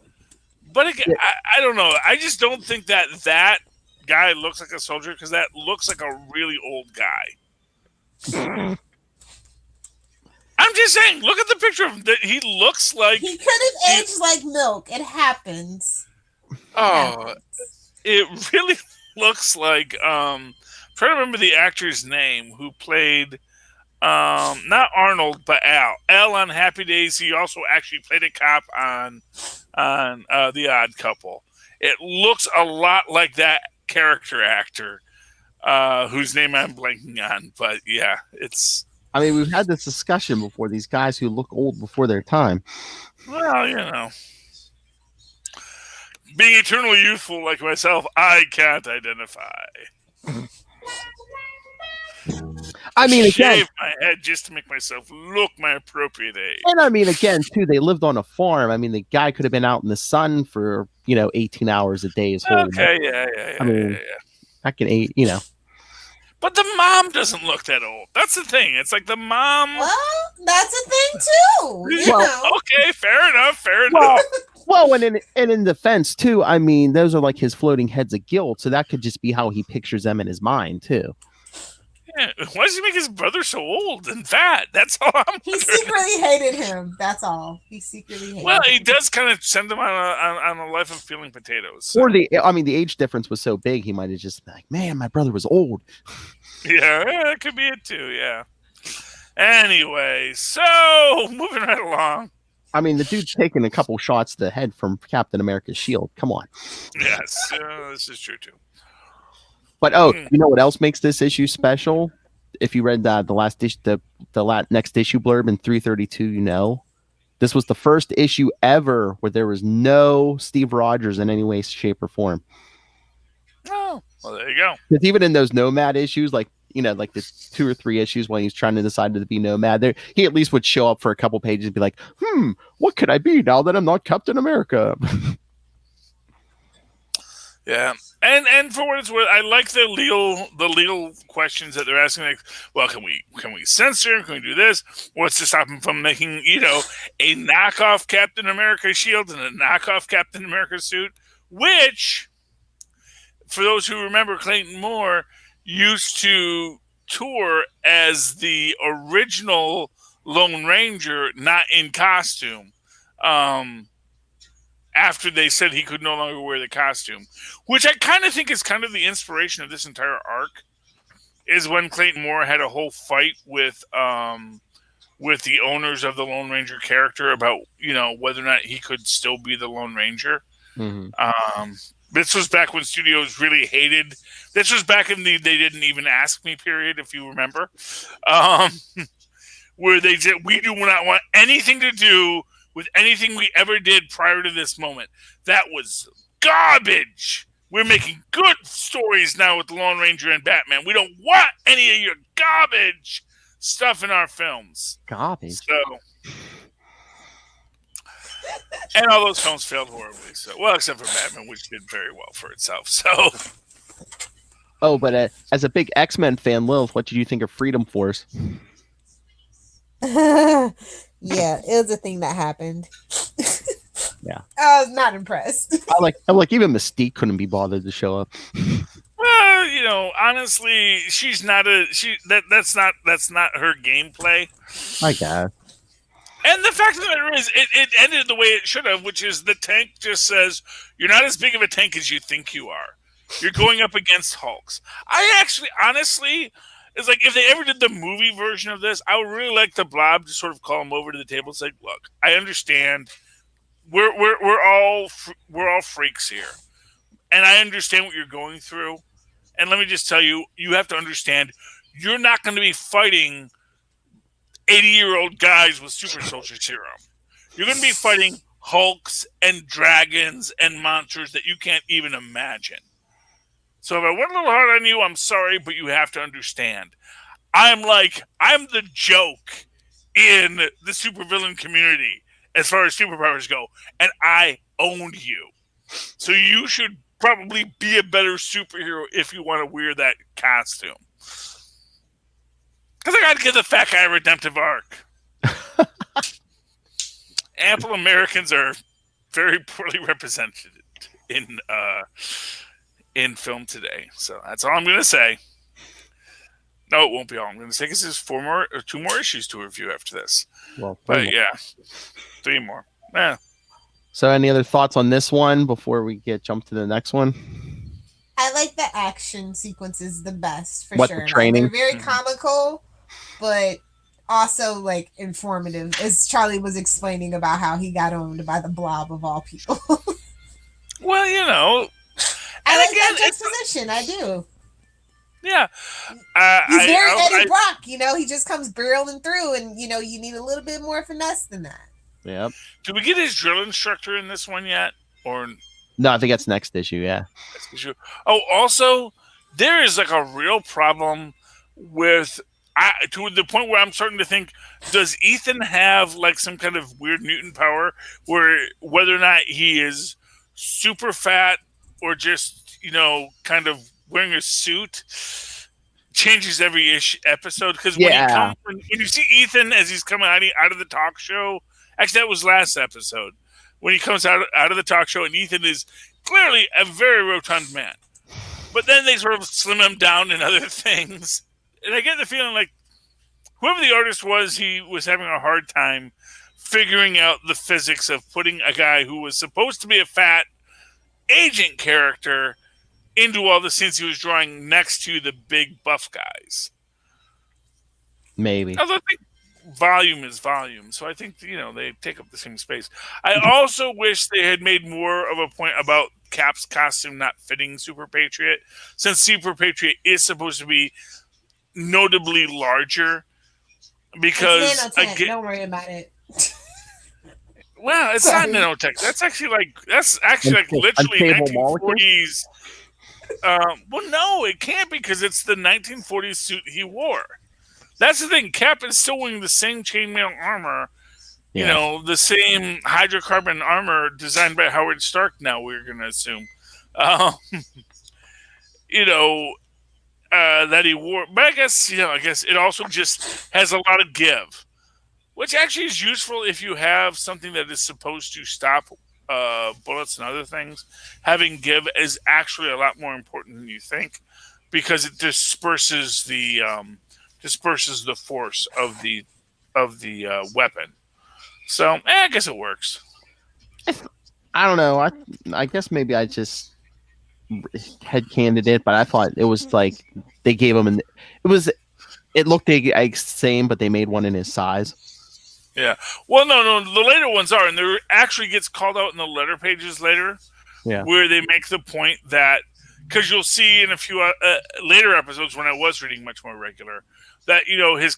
But again, I don't know. I just don't think that guy looks like a soldier because that looks like a really old guy. I'm just saying. Look at the picture of him. He looks like he could have aged like milk. It happens. It really looks like. I'm trying to remember the actor's name who played not Arnold but Al. Al on Happy Days. He also actually played a cop on The Odd Couple. It looks a lot like that character actor, whose name I'm blanking on. But yeah, it's. I mean, we've had this discussion before. These guys who look old before their time. Well, being eternally youthful like myself, I can't identify. I mean, again, shave my head just to make myself look my appropriate age. And I mean, again, too, they lived on a farm. I mean, the guy could have been out in the sun for 18 hours a day. Okay, yeah. I mean, I can eat, But the mom doesn't look that old. That's the thing. It's like the mom. Well, that's a thing too. Okay, fair enough. Well, and in defense too, I mean, those are like his floating heads of guilt. So that could just be how he pictures them in his mind too. Yeah. Why does he make his brother so old and fat? That's all I'm. He secretly hated him. That's all. He secretly hated him. Well, he does kind of send him on a life of peeling potatoes. So. Or the age difference was so big, he might have just been like, man, my brother was old. Yeah, that could be it too. Yeah. Anyway, so moving right along. I mean, the dude's taking a couple shots to the head from Captain America's shield. Come on. Yes, this is true too. But you know what else makes this issue special? If you read the next issue blurb in 332, this was the first issue ever where there was no Steve Rogers in any way, shape, or form. Oh, well, there you go. Because even in those Nomad issues, like the 2 or 3 issues when he's trying to decide to be Nomad, there he at least would show up for a couple pages and be like, what could I be now that I'm not Captain America? Yeah. And for what it's worth, I like the legal questions that they're asking. Like, well, can we censor? Can we do this? What's to stop him from making a knockoff Captain America shield and a knockoff Captain America suit? Which, for those who remember, Clayton Moore used to tour as the original Lone Ranger, not in costume. After they said he could no longer wear the costume, which I kind of think is kind of the inspiration of this entire arc, is when Clayton Moore had a whole fight with the owners of the Lone Ranger character about whether or not he could still be the Lone Ranger. Mm-hmm. This was back when studios really hated. This was back in the "they didn't even ask me" period, if you remember, where they said we do not want anything to do with anything we ever did prior to this moment. That was garbage. We're making good stories now with the Lone Ranger and Batman. We don't want any of your garbage stuff in our films. Garbage. So, and all those films failed horribly. So, well, except for Batman, which did very well for itself. So. Oh, but as a big X-Men fan, Lilith, what did you think of Freedom Force? Yeah, it was a thing that happened. Yeah, I was not impressed. I'm like even Mystique couldn't be bothered to show up. Well, honestly, she's not that's not her gameplay. I guess. And the fact of the matter is, it ended the way it should have, which is the tank just says, you're not as big of a tank as you think you are. You're going up against Hulks. I actually, honestly, it's like if they ever did the movie version of this, I would really like the Blob to sort of call him over to the table and say, look, I understand. We're all freaks here. And I understand what you're going through. And let me just tell you, you have to understand, you're not going to be fighting 80-year-old guys with super soldier serum. You're going to be fighting Hulks and dragons and monsters that you can't even imagine. So if I went a little hard on you, I'm sorry, but you have to understand. I'm the joke in the supervillain community as far as superpowers go, and I own you. So you should probably be a better superhero if you want to wear that costume. Because I got to give the fat guy a redemptive arc. Ample Americans are very poorly represented in film today. So that's all I'm going to say. No, it won't be all I'm going to say because there's 2 more issues to review after this. Well, but yeah, 3 more. Yeah. So any other thoughts on this one before we jump to the next one? I like the action sequences the best for What, sure. the training? Like, they're very comical, but also like informative. As Charlie was explaining about how he got owned by the Blob of all people. Well, you know, I like that juxtaposition. I do. Yeah, he's very Eddie Brock. You know, he just comes barreling through, and you know, you need a little bit more finesse than that. Yep. Did we get his drill instructor in this one yet? Or no, I think that's next issue. Yeah. Next issue. Oh, also, there is like a real problem with to the point where I'm starting to think: does Ethan have like some kind of weird mutant power, where whether or not he is super fat or just kind of wearing a suit changes every episode? Because when you see Ethan as he's coming out of the talk show. Actually, that was last episode when he comes out of the talk show, and Ethan is clearly a very rotund man. But then they sort of slim him down in other things. And I get the feeling like whoever the artist was, he was having a hard time figuring out the physics of putting a guy who was supposed to be a fat agent character into all the scenes he was drawing next to the big buff guys. Maybe. Although I think volume is volume, so I think they take up the same space. I also wish they had made more of a point about Cap's costume not fitting Super Patriot, since Super Patriot is supposed to be notably larger. Because it's don't worry about it. Well, it's not nanotech. That's actually like literally 1940s. Well, no, it can't because it's the 1940s suit he wore. That's the thing. Cap is still wearing the same chainmail armor, the same hydrocarbon armor designed by Howard Stark. Now we're going to assume, that he wore. But I guess it also just has a lot of give, which actually is useful if you have something that is supposed to stop bullets and other things. Having give is actually a lot more important than you think because it disperses the force of the weapon. So I guess it works. I don't know. I guess maybe I just headcaned it, but I thought it was like they gave him it looked the same, but they made one in his size. Yeah. Well, no, the later ones are, and there actually gets called out in the letter pages later, where they make the point that because you'll see in a few later episodes when I was reading much more regular that his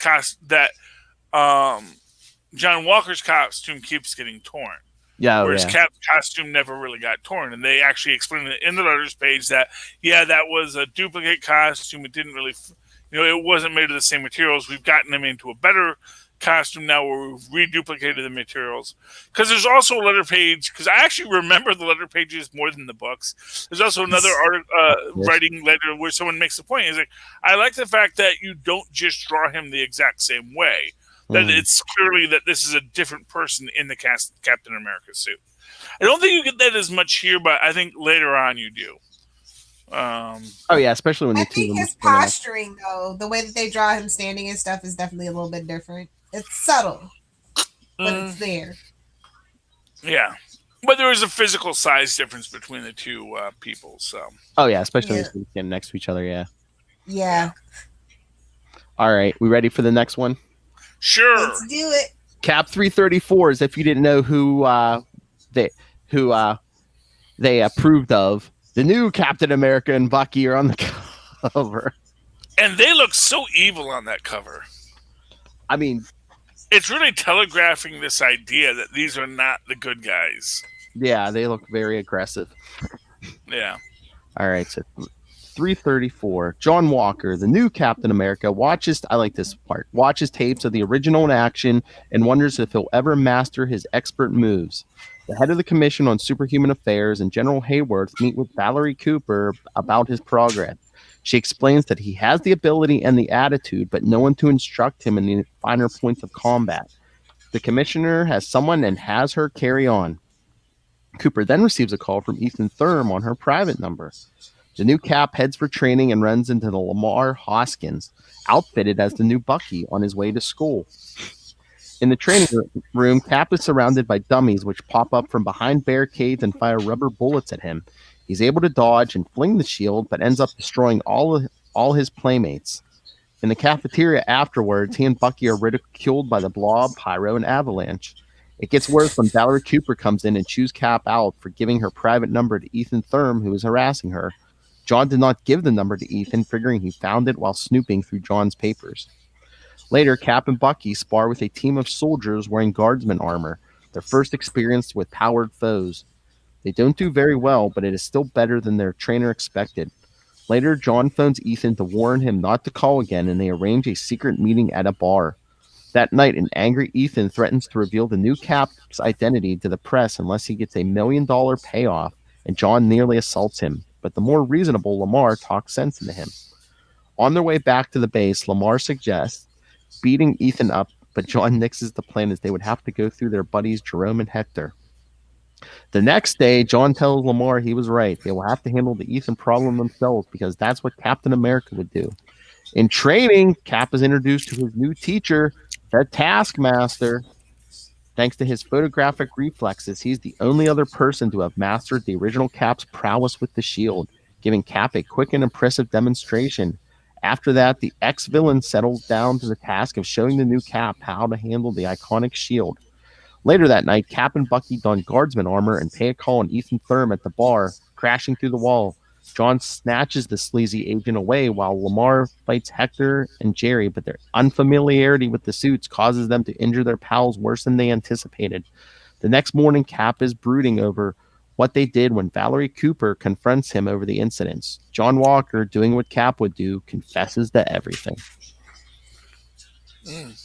John Walker's costume keeps getting torn. Yeah, whereas Cap's costume never really got torn, and they actually explain it in the letters page that that was a duplicate costume. It didn't really, it wasn't made of the same materials. We've gotten them into a better costume now where we've reduplicated the materials. Because there's also a letter page, because I actually remember the letter pages more than the books. There's also another writing letter where someone makes the point. He's like, I like the fact that you don't just draw him the exact same way. That it's clearly that this is a different person in the Captain America suit. I don't think you get that as much here, but I think later on you do. Especially when I think his posturing, though, the way that they draw him standing and stuff is definitely a little bit different. It's subtle. but it's there. Yeah. But there is a physical size difference between the two people. So. Oh yeah, especially when you get next to each other. Yeah. Yeah. All right, we ready for the next one? Sure. Let's do it. Cap 334 is if you didn't know who they approved of. The new Captain America and Bucky are on the cover. And they look so evil on that cover. I mean, it's really telegraphing this idea that these are not the good guys. Yeah, they look very aggressive. Yeah. All right, so 334. John Walker, the new Captain America, watches tapes of the original in action and wonders if he'll ever master his expert moves. The head of the Commission on Superhuman Affairs and General Hayworth meet with Valerie Cooper about his progress. She explains that he has the ability and the attitude, but no one to instruct him in the finer points of combat. The commissioner has someone and has her carry on. Cooper then receives a call from Ethan Thurm on her private number. The new Cap heads for training and runs into the Lamar Hoskins, outfitted as the new Bucky on his way to school. In the training room, Cap is surrounded by dummies which pop up from behind barricades and fire rubber bullets at him. He's able to dodge and fling the shield, but ends up destroying all his playmates. In the cafeteria afterwards, he and Bucky are ridiculed by the Blob, Pyro, and Avalanche. It gets worse when Valerie Cooper comes in and chews Cap out for giving her private number to Ethan Thurm, who is harassing her. John did not give the number to Ethan, figuring he found it while snooping through John's papers. Later, Cap and Bucky spar with a team of soldiers wearing guardsman armor, their first experience with powered foes. They don't do very well, but it is still better than their trainer expected. Later, John phones Ethan to warn him not to call again, and they arrange a secret meeting at a bar. That night, an angry Ethan threatens to reveal the new Cap's identity to the press unless he gets $1 million payoff, and John nearly assaults him. But the more reasonable Lamar talks sense into him. On their way back to the base, Lamar suggests beating Ethan up, but John nixes the plan as they would have to go through their buddies Jerome and Hector. The next day, John tells Lamar he was right. They will have to handle the Ethan problem themselves because that's what Captain America would do. In training, Cap is introduced to his new teacher, the Taskmaster. Thanks to his photographic reflexes, he's the only other person to have mastered the original Cap's prowess with the shield, giving Cap a quick and impressive demonstration. After that, the ex-villain settles down to the task of showing the new Cap how to handle the iconic shield. Later that night, Cap and Bucky don guardsman armor and pay a call on Ethan Thurm at the bar, crashing through the wall. John snatches the sleazy agent away while Lamar fights Hector and Jerry, but their unfamiliarity with the suits causes them to injure their pals worse than they anticipated. The next morning, Cap is brooding over what they did when Valerie Cooper confronts him over the incidents. John Walker, doing what Cap would do, confesses to everything. Because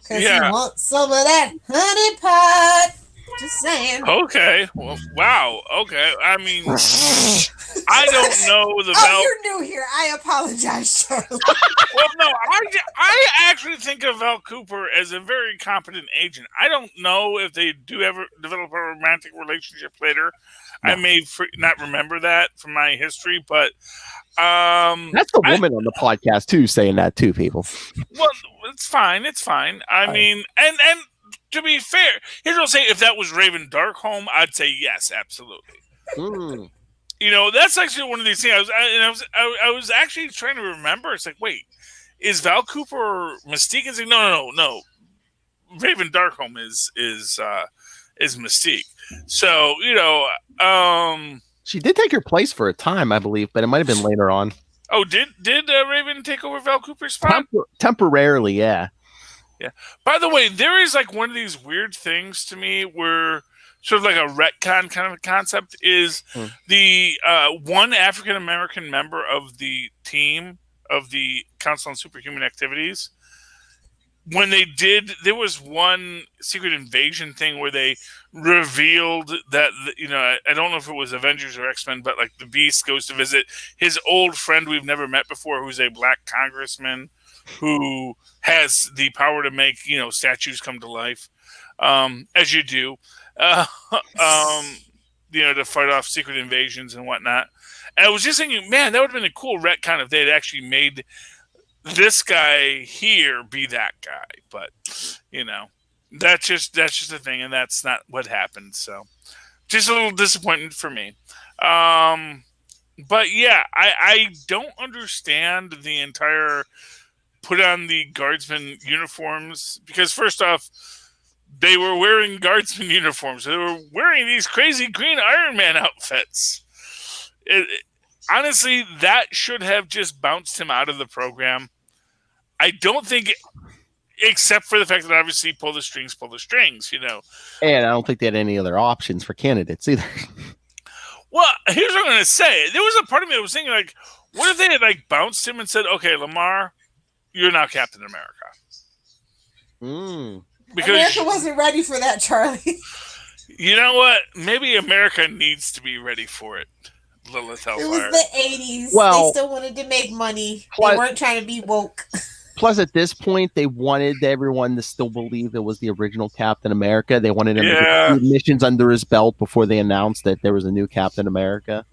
he wants some of that honey pot. Just saying. Okay. Well, wow. Okay. I mean, I don't know the Val. You're new here. I apologize, Charlie. Well, no, I actually think of Val Cooper as a very competent agent. I don't know if they do ever develop a romantic relationship later. No. I may not remember that from my history, but that's the woman on the podcast too saying that too, people. Well, it's fine. It's fine. I mean, and to be fair, here's what I'll say: if that was Raven Darkholme, I'd say yes, absolutely. Mm. You know, that's actually one of these things. I was actually trying to remember. It's like, wait, is Val Cooper Mystique? It's like, no. Raven Darkholme is Mystique. So she did take her place for a time, I believe, but it might have been later on. Oh, did Raven take over Val Cooper's spot? Temporarily, yeah. Yeah. By the way, there is like one of these weird things to me where sort of like a retcon kind of a concept is the one African American member of the team of the Council on Superhuman Activities. When they did, there was one Secret Invasion thing where they revealed that, I don't know if it was Avengers or X-Men, but like the Beast goes to visit his old friend we've never met before, who's a black congressman who has the power to make, statues come to life, as you do, to fight off secret invasions and whatnot. And I was just thinking, man, that would have been a cool retcon if they had actually made this guy here be that guy. But that's just the thing, and that's not what happened. So just a little disappointment for me. But yeah, I don't understand the entire put on the guardsman uniforms, because first off, they were wearing guardsman uniforms. They were wearing these crazy green Iron Man outfits. Honestly, that should have just bounced him out of the program. I don't think, except for the fact that obviously pull the strings. And I don't think they had any other options for candidates either. Well, here's what I'm going to say. There was a part of me that was thinking, like, what if they had bounced him and said, "Okay, Lamar, you're now Captain America." Because America wasn't ready for that, Charlie. You know what? Maybe America needs to be ready for it. Lilith Hellfire. It was the 80s. Well, they still wanted to make money. They weren't trying to be woke. Plus, at this point, they wanted everyone to still believe it was the original Captain America. They wanted him to get missions under his belt before they announced that there was a new Captain America.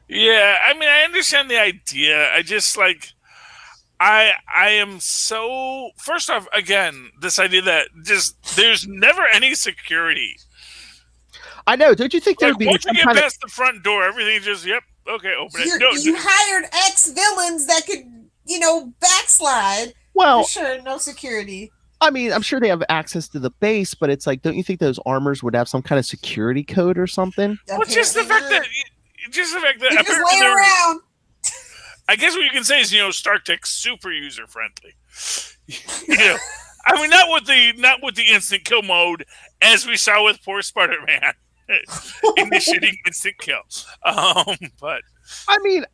Yeah, I mean, I understand the idea. I just I am so. First off, again, this idea that there's never any security. I know. Don't you think there'd be once you get past the front door, everything just okay, open it. No, you hired ex-villains that could backslide. Well, for sure, no security. I mean, I'm sure they have access to the base, but it's like, don't you think those armors would have some kind of security code or something? Well, just the fact that you just lay around. I guess what you can say is, StarTech's super user friendly. I mean, not with the instant kill mode, as we saw with poor Spider-Man. Initiating instant kill. But I mean,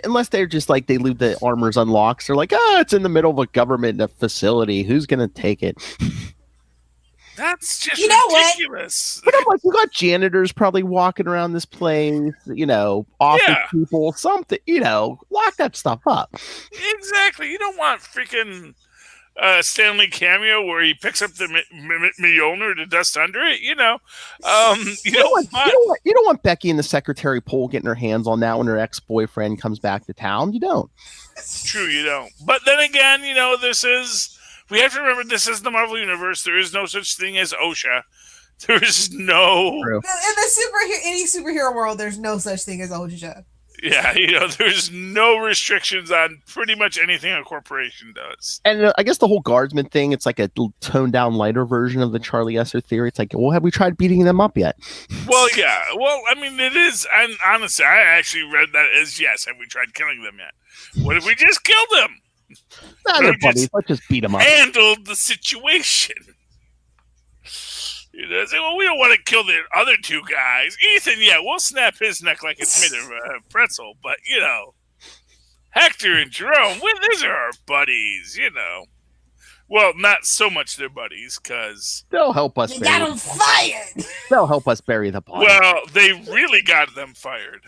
unless they're just they leave the armors unlocked, they're like, it's in the middle of a government facility. Who's gonna take it? That's just ridiculous. But I'm like, you got janitors probably walking around this place, office people, something, lock that stuff up. Exactly. You don't want freaking Stanley cameo where he picks up the Mjolnir to dust under it. You don't want Becky and the Secretary Pole getting her hands on that when her ex-boyfriend comes back to town. You don't. True, you don't. But then again, we have to remember this is the Marvel Universe. There is no such thing as OSHA. There is no. In the any superhero world, there's no such thing as OSHA. Yeah, there's no restrictions on pretty much anything a corporation does. And I guess the whole guardsman thing, it's like a toned down lighter version of the Charlie Esser theory. It's like, well, have we tried beating them up yet? Well, yeah. Well, I mean, it is. And honestly, I actually read that as, yes, have we tried killing them yet? What if we just killed them? They're buddies. Let's just beat them up. Handled the situation. Say, well, we don't want to kill the other two guys. Ethan, we'll snap his neck like it's made of pretzel. But, Hector and Jerome, these are our buddies, Well, not so much their buddies, because they'll help us. They got them fired. They'll help us bury the body. Well, they really got them fired.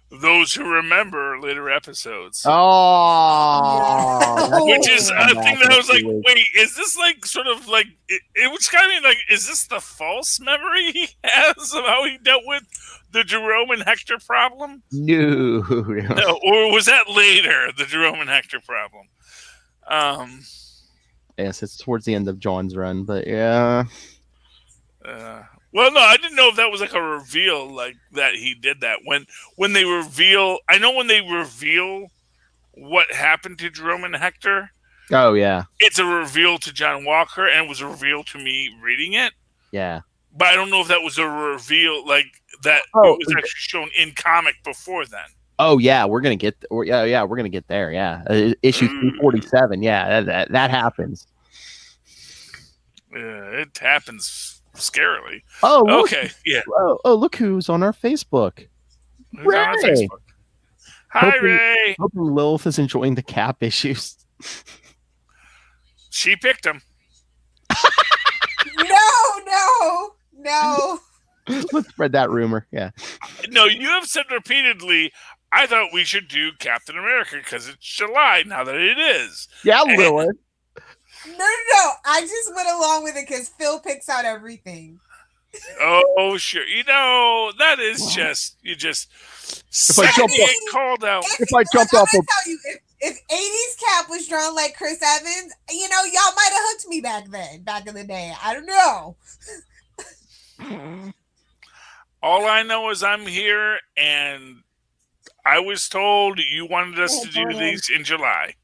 Those who remember later episodes. Oh, which is a thing that I was like, wait, is this sort of it was kind of is this the false memory he has of how he dealt with the Jerome and Hector problem? No, or was that later, the Jerome and Hector problem? Yes, it's towards the end of John's run, but yeah. Well, no, I didn't know if that was a reveal, that he did that. When they reveal, I know when they reveal what happened to Jerome and Hector. Oh, yeah. It's a reveal to John Walker, and it was a reveal to me reading it. Yeah. But I don't know if that was a reveal, that it was actually shown in comic before then. Oh, yeah, we're going to get, we're going to get there, yeah. Issue 347, yeah, that happens. Yeah, it happens scarily. Oh, look. Okay. Yeah. Oh, look who's on our Facebook. Who's on our Facebook? Hi, Ray. Hoping Lilith is enjoying the Cap issues. She picked him. No. Let's spread that rumor. Yeah. No, you have said repeatedly, I thought we should do Captain America because it's July now that it is. Yeah, Lilith. No. I just went along with it because Phil picks out everything. Oh, sure. That is just, you just, if I jumped called out. If I jumped off, if 80s Cap was drawn like Chris Evans, y'all might have hooked me back in the day. I don't know. All I know is I'm here, and I was told you wanted us to do these in July.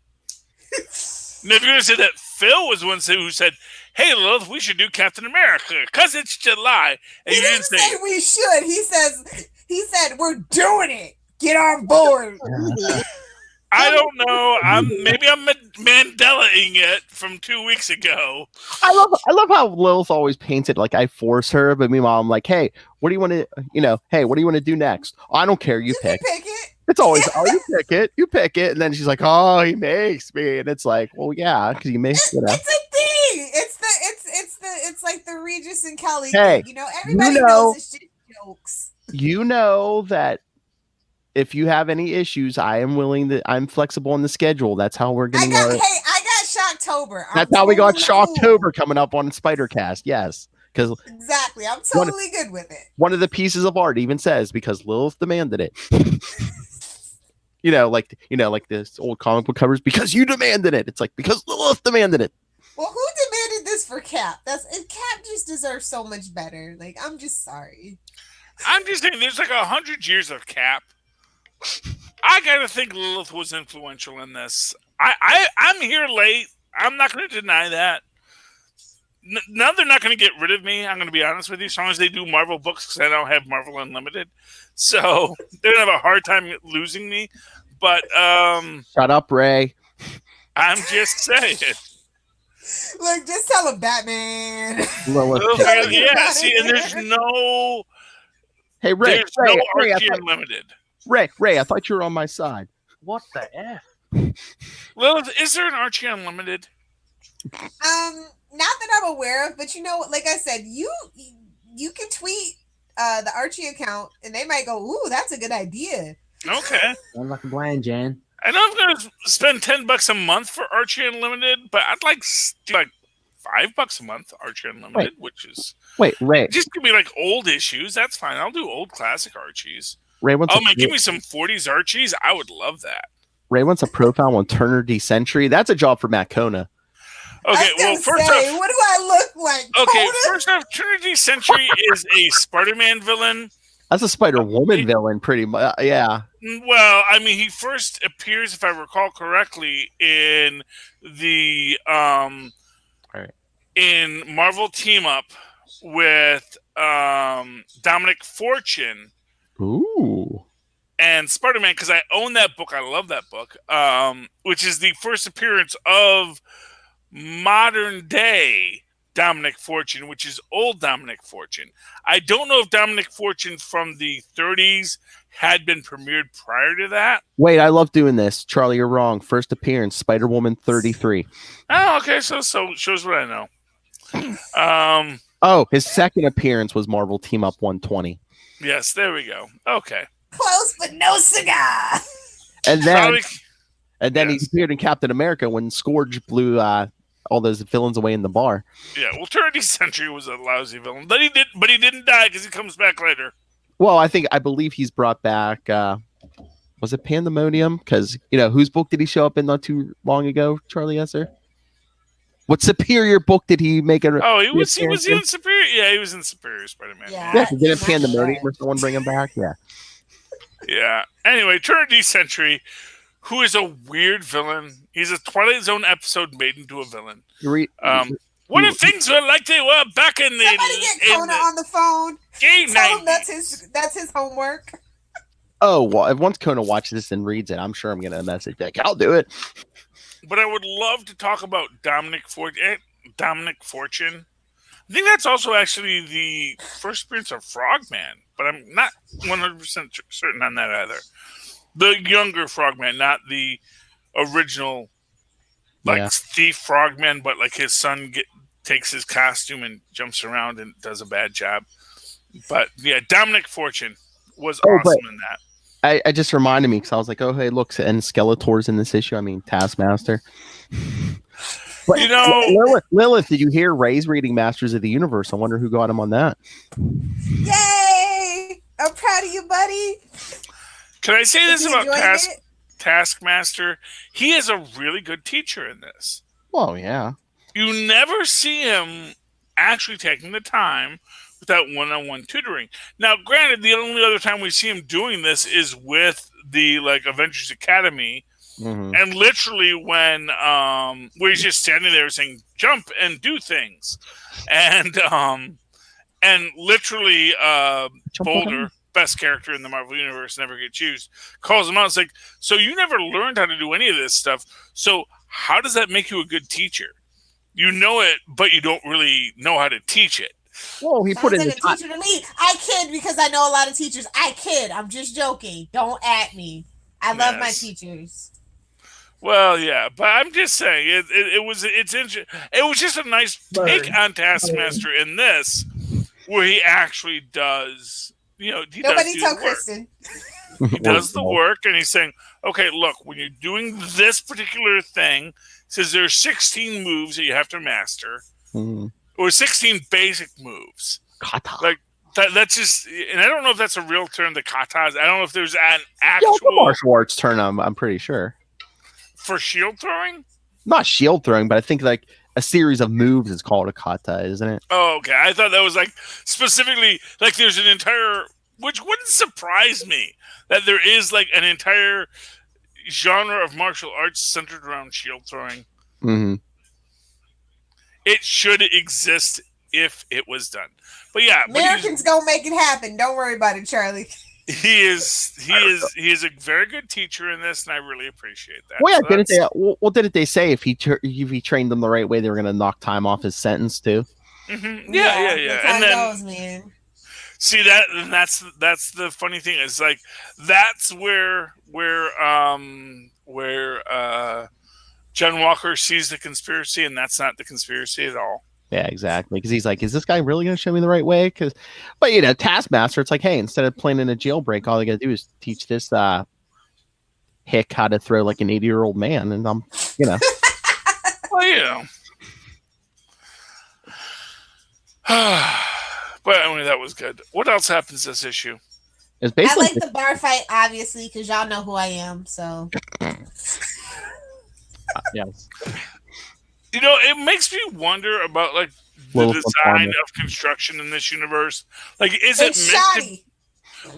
Now, if you're going to say that Phil was one who said, "Hey, Lilith, we should do Captain America because it's July," and He you didn't say we should. He said we're doing it. Get on board. I don't know. I'm Mandela-ing it from 2 weeks ago. I love how Lilith always paints it like I force her, but meanwhile I'm like, hey, what do you want to do next? Oh, I don't care. You pick. Pick it. It's always, you pick it. You pick it. And then she's like, oh, he makes me. And it's like, well, yeah, because you make, It's a thing. It's like the Regis and Kelly thing. Everybody knows it's just jokes. You know that if you have any issues, I'm flexible in the schedule. That's how we're getting I got Shocktober. That's how we got Shocktober coming up on Spidercast. Yes. Because exactly. I'm totally good with it. One of the pieces of art even says, because Lilith demanded it. like this old comic book covers, because you demanded it. It's like, because Lilith demanded it. Well, who demanded this for Cap? Cap just deserves so much better. Like, I'm just sorry. I'm just saying, there's like 100 years of Cap. I gotta think Lilith was influential in this. I'm here late. I'm not going to deny that. Now they're not going to get rid of me. I'm going to be honest with you. As long as they do Marvel books, because I don't have Marvel Unlimited, so they're going to have a hard time losing me. But shut up, Ray. I'm just saying. Look, just tell him Batman. Yeah, see, and there's no. Hey, Ray. There's no Archie Unlimited. Ray, I thought you were on my side. What the F? Lilith, is there an Archie Unlimited? Not that I'm aware of, but like I said, you can tweet the Archie account, and they might go, "Ooh, that's a good idea." Okay. Sounds like a plan, Jan. I know I'm going to spend $10 a month for Archie Unlimited, but I'd like $5 a month Archie Unlimited, which is Ray. Just give me like old issues. That's fine. I'll do old classic Archies. Ray wants give me some 40s Archies. I would love that. Ray wants a profile on Turner D. Century. That's a job for Matt Kona. Okay, well, first off, what do I look like? Okay, Kona? first off, Trinity Century is a Spider-Man villain. That's a Spider-Woman villain, pretty much. Yeah. Well, I mean, he first appears, if I recall correctly, in the in Marvel Team Up with Dominic Fortune. Ooh. And Spider-Man, because I own that book. I love that book, which is the first appearance of modern day Dominic Fortune, which is old Dominic Fortune. I don't know if Dominic Fortune from the 30s had been premiered prior to that. Wait, I love doing this. Charlie, you're wrong. First appearance, Spider-Woman 33. Oh, okay. So shows what I know. His second appearance was Marvel Team Up 120. Yes, there we go. Okay. Close, but no cigar. And then he appeared in Captain America when Scourge blew all those villains away in the bar. Yeah, well, Trinity Century was a lousy villain, but he didn't die because he comes back later. Well, I believe he's brought back. Was it Pandemonium? Because whose book did he show up in not too long ago? Charlie Esser. What Superior book did he make? He was in Superior. Yeah, he was in Superior Spider-Man. Yeah, didn't Pandemonium or someone bring him back? Yeah. Yeah. Anyway, Trinity Century, who is a weird villain. He's a Twilight Zone episode made into a villain. What if things were like they were back in the... Somebody get Kona on the phone. Tell him that's his homework. Oh, well, if once Kona watches this and reads it, I'm sure I'm going to message like, I'll do it. But I would love to talk about Dominic Fortune. I think that's also actually the first appearance of Frogman, but I'm not 100% certain on that either. The younger Frogman, not the original, thief Frogman, but like his son takes his costume and jumps around and does a bad job. But yeah, Dominic Fortune was awesome in that. I just reminded me because I was like, oh, hey, look, and Skeletor's in this issue. I mean, Taskmaster. But Lilith, did you hear Ray's reading Masters of the Universe? I wonder who got him on that. Yay! I'm proud of you, buddy. Can I say this about Taskmaster, he is a really good teacher in this. Well, yeah. You never see him actually taking the time with that one-on-one tutoring. Now, granted, the only other time we see him doing this is with the Avengers Academy, and literally when where he's just standing there saying "jump and do things," and literally Boulder, best character in the Marvel Universe, never gets used, calls him out. It's like, so you never learned how to do any of this stuff. So how does that make you a good teacher? You know it, but you don't really know how to teach it. Well, he put it in a teacher to me. I kid because I know a lot of teachers. I kid. I'm just joking. Don't at me. I love my teachers. Well, yeah, but I'm just saying it was just a nice take on Taskmaster in this, where he actually does. Nobody tell Kristen. He does the work, and he's saying, "Okay, look, when you're doing this particular thing." Says there's 16 moves that you have to master, or 16 basic moves. Kata. Like that's just, and I don't know if that's a real term. The katas. I don't know if there's an actual martial arts term. I'm pretty sure for shield throwing. Not shield throwing, but I think like a series of moves is called a kata, isn't it? Oh, okay. I thought that was like specifically like there's an entire, which wouldn't surprise me that there is like an entire genre of martial arts centered around shield throwing. It should exist if it was done. But yeah, Americans gonna make it happen. Don't worry about it, Charlie. He is a very good teacher in this, and I really appreciate that. Well, yeah, didn't they say if he trained them the right way, they were going to knock time off his sentence too? Yeah. That's how it goes, man. See that, and that's the funny thing is like that's where John Walker sees the conspiracy, and that's not the conspiracy at all. Yeah, exactly. Because he's like, is this guy really going to show me the right way? But Taskmaster, it's like, hey, instead of playing in a jailbreak, all they got to do is teach this hick how to throw like an 80-year-old man, and Well, But anyway, that was good. What else happens this issue? It's basically I like the bar fight, obviously, because y'all know who I am. So, yes. It makes me wonder about like the design of construction in this universe. Like, is it meant to?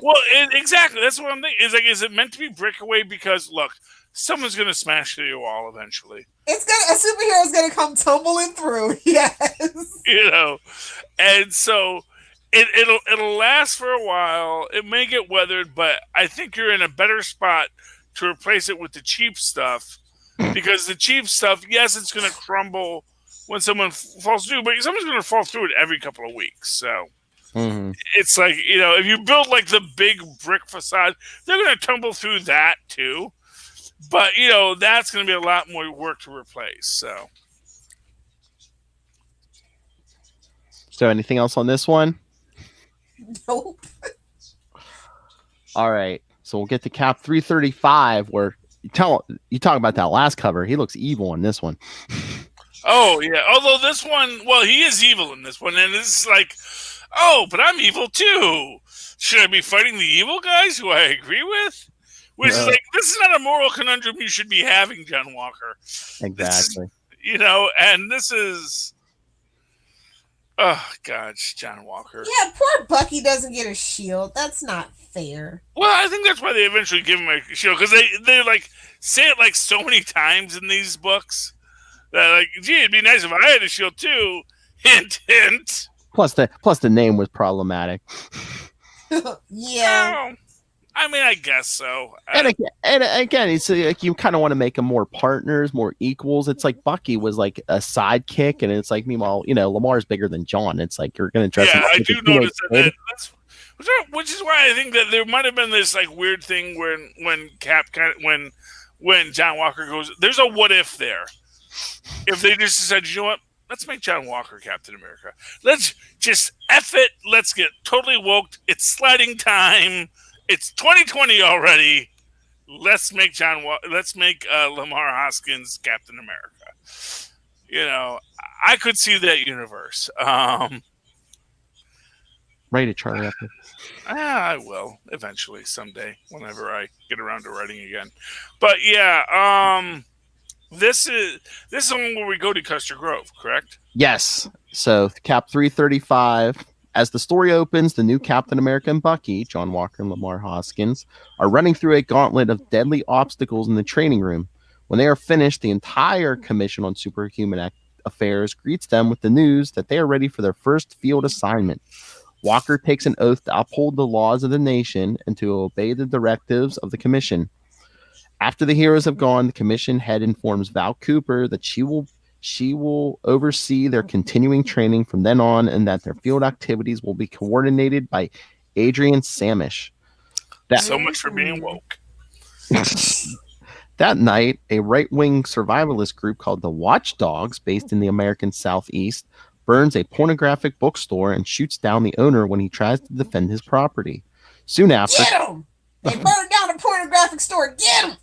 Well, exactly. That's what I'm thinking. Is it meant to be breakaway? Because look, someone's gonna smash through your wall eventually. A superhero's gonna come tumbling through. Yes. And so. It'll last for a while. It may get weathered, but I think you're in a better spot to replace it with the cheap stuff, because the cheap stuff, yes, it's going to crumble when someone falls through, but someone's going to fall through it every couple of weeks. So it's like if you build like the big brick facade, they're going to tumble through that too. But that's going to be a lot more work to replace. So anything else on this one? Nope. All right, so we'll get to Cap 335, where you talk about that last cover. He looks evil in this one. Oh yeah, although this one, well, he is evil in this one, and it's like, oh, but I'm evil too. Should I be fighting the evil guys who I agree with? Which is like, this is not a moral conundrum you should be having, John Walker. Exactly. And this is. Oh, God, John Walker. Yeah, poor Bucky doesn't get a shield. That's not fair. Well, I think that's why they eventually give him a shield, because they like say it like so many times in these books that like, gee, it'd be nice if I had a shield too. Hint, hint. Plus the name was problematic. Yeah. Oh, I mean, I guess so. And again, it's like you kind of want to make them more partners, more equals. It's like Bucky was like a sidekick, and it's like, meanwhile, Lamar's bigger than John. It's like you're going to dress him up. I do notice that. Which is why I think that there might have been this like weird thing when John Walker goes, there's a what if there. If they just said, you know what? Let's make John Walker Captain America. Let's just F it. Let's get totally woke. It's sliding time. It's 2020 already. Let's make Lamar Hoskins Captain America. I could see that universe. Right, Charlie. I will eventually, someday, whenever I get around to writing again. But yeah, this is one where we go to Custer Grove, correct? Yes. So Cap 335. As the story opens, the new Captain America and Bucky, John Walker and Lamar Hoskins, are running through a gauntlet of deadly obstacles in the training room. When they are finished, the entire Commission on Superhuman Affairs greets them with the news that they are ready for their first field assignment. Walker takes an oath to uphold the laws of the nation and to obey the directives of the Commission. After the heroes have gone, the Commission head informs Val Cooper that she will oversee their continuing training from then on, and that their field activities will be coordinated by Adrian Samish. So much for being woke. That night, a right-wing survivalist group called the Watchdogs, based in the American Southeast, burns a pornographic bookstore and shoots down the owner when he tries to defend his property. Soon after, Get him! They burned down a pornographic store. Get him!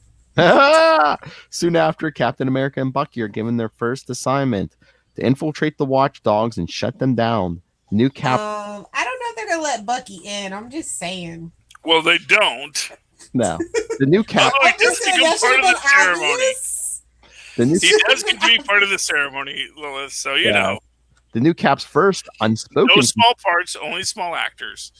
Soon after, Captain America and Bucky are given their first assignment to infiltrate the Watchdogs and shut them down. The new I don't know if they're gonna let Bucky in. I'm just saying. Well, they don't. No, the new Cap. Oh, he does become part of the ceremony. The new He does get to be part of the ceremony, Lilith. So you know, the new Cap's first unspoken. no small parts, only small actors.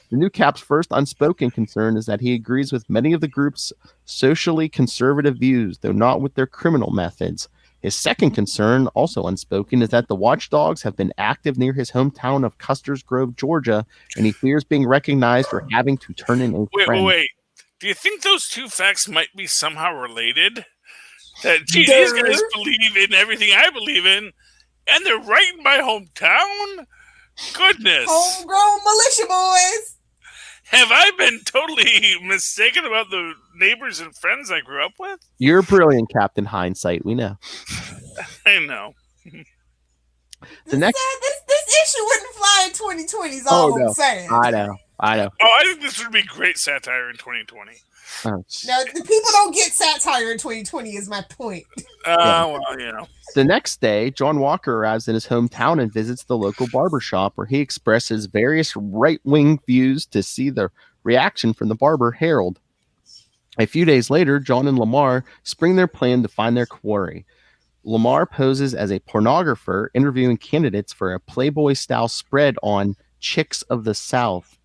The new Cap's first unspoken concern is that he agrees with many of the group's socially conservative views, though not with their criminal methods. His second concern, also unspoken, is that the Watchdogs have been active near his hometown of Custer's Grove, Georgia, and he fears being recognized for having to turn in a friend. Wait. Do you think those two facts might be somehow related? That, geez, these guys believe in everything I believe in, and they're right in my hometown? Goodness. Homegrown militia boys. Have I been totally mistaken about the neighbors and friends I grew up with? You're brilliant, Captain Hindsight. We know. I know. This issue wouldn't fly in 2020 is all I'm saying. I know. Oh, I think this would be great satire in 2020. Oh. Now, the people don't get satire in 2020 is my point. Well, you know. The next day, John Walker arrives in his hometown and visits the local barbershop, where he expresses various right-wing views to see the reaction from the barber, Harold. A few days later, John and Lamar spring their plan to find their quarry. Lamar poses as a pornographer, interviewing candidates for a Playboy-style spread on Chicks of the South.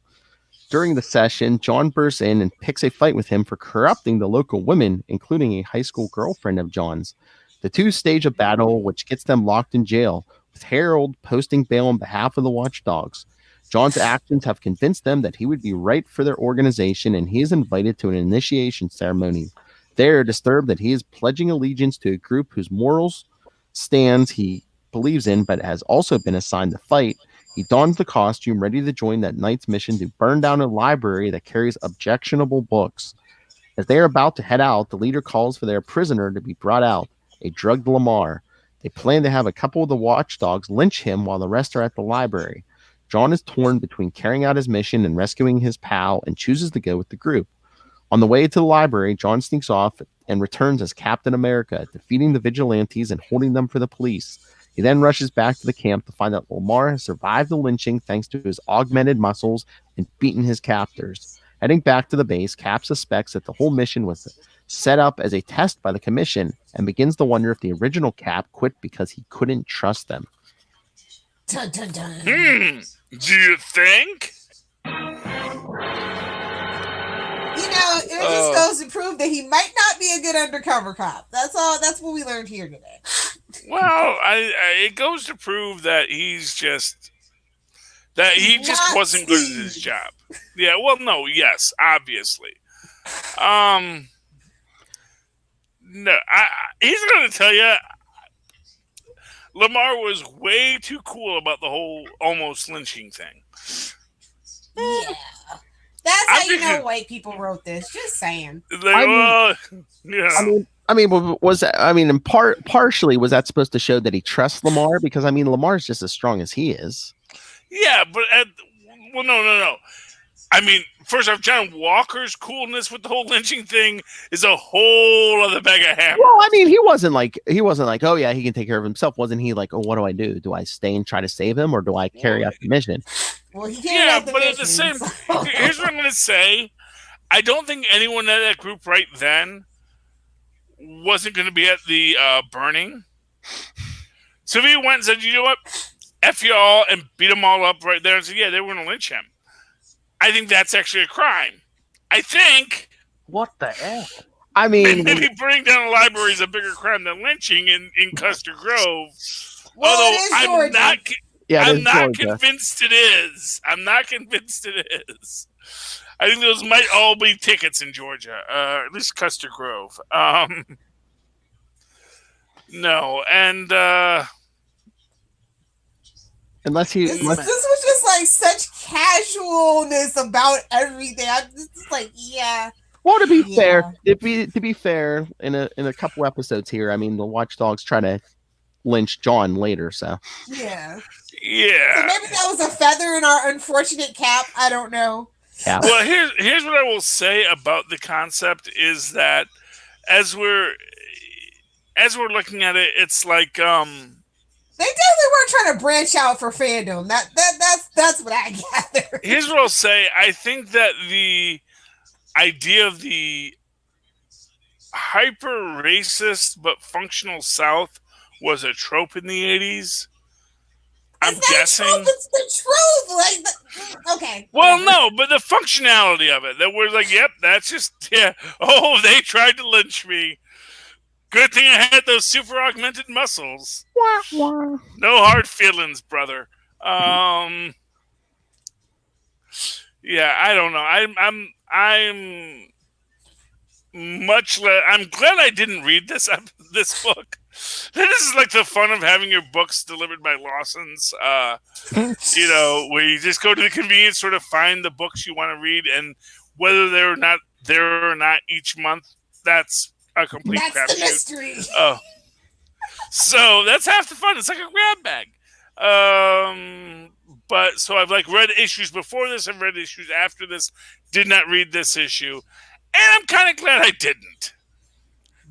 During the session, John bursts in and picks a fight with him for corrupting the local women, including a high school girlfriend of John's. The two stage a battle, which gets them locked in jail, with Harold posting bail on behalf of the Watchdogs. John's actions have convinced them that he would be right for their organization, and he is invited to an initiation ceremony. They are disturbed that he is pledging allegiance to a group whose morals stands he believes in, but has also been assigned to fight. He dons the costume, ready to join that night's mission to burn down a library that carries objectionable books. As they are about to head out, the leader calls for their prisoner to be brought out, a drugged Lamar. They plan to have a couple of the Watchdogs lynch him while the rest are at the library. John is torn between carrying out his mission and rescuing his pal, and chooses to go with the group. On the way to the library, John sneaks off and returns as Captain America, defeating the vigilantes and holding them for the police. He then rushes back to the camp to find that Lamar has survived the lynching thanks to his augmented muscles and beaten his captors. Heading back to the base, Cap suspects that the whole mission was set up as a test by the Commission and begins to wonder if the original Cap quit because he couldn't trust them. Dun, dun, dun. Do you think? You know, it just goes to prove that he might not be a good undercover cop. That's all. That's what we learned here today. Well, it goes to prove that he just wasn't good at his job. Yeah, well, no, yes, obviously. No, he's going to tell you Lamar was way too cool about the whole almost lynching thing. Yeah. That's how you know white people wrote this. Just saying. Partially was that supposed to show that he trusts Lamar? Because Lamar's just as strong as he is. Yeah, but no. I mean, first off, John Walker's coolness with the whole lynching thing is a whole other bag of hammers. Well, he wasn't like, oh yeah, he can take care of himself. Wasn't he like, oh, what do I do? Do I stay and try to save him, or do I carry out the mission? Well, he can't Yeah, have the but at the mission, same, so- here's what I'm going to say. I don't think anyone in that group right then wasn't going to be at the burning. So if he went and said, you know what, F you all, and beat them all up right there and said, yeah, they were going to lynch him. I think that's actually a crime. I think What the F? I mean, maybe burning down a library is a bigger crime than lynching in Custer Grove. Well, Although it is I'm Georgia. not, yeah, I'm there's not Georgia. convinced it is. I'm not convinced it is. I think those might all be tickets in Georgia, at least Custer Grove. No, and Unless he, This unless, was just like such casualness about everything. I'm just like, yeah. well, to be Yeah. fair, to be fair, in a couple episodes here, I mean, the Watchdogs try to lynch John later, so Yeah. So yeah. maybe that was a feather in our unfortunate cap. I don't know. yeah. Well, here's what I will say about the concept is that as we're looking at it, it's like They definitely weren't trying to branch out for fandom. That's what I gather. here's what I'll say. I think that the idea of the hyper racist but functional South was a trope in the 80s. I'm It's not guessing. Truth, it's the truth. Okay. Well, whatever. no, but the functionality of it. That we're like, yep, that's just, yeah. Oh, they tried to lynch me. Good thing I had those super augmented muscles. No hard feelings, brother. Yeah, I don't know. I'm much less. I'm glad I didn't read this book. This is like the fun of having your books delivered by Lawson's. Where you just go to the convenience store to find the books you want to read, and whether they're not there or not each month, that's a complete That's the crapshoot. mystery. Oh, so that's half the fun. It's like a grab bag. But so I've like read issues before this. I've read issues after this. Did not read this issue, and I'm kind of glad I didn't,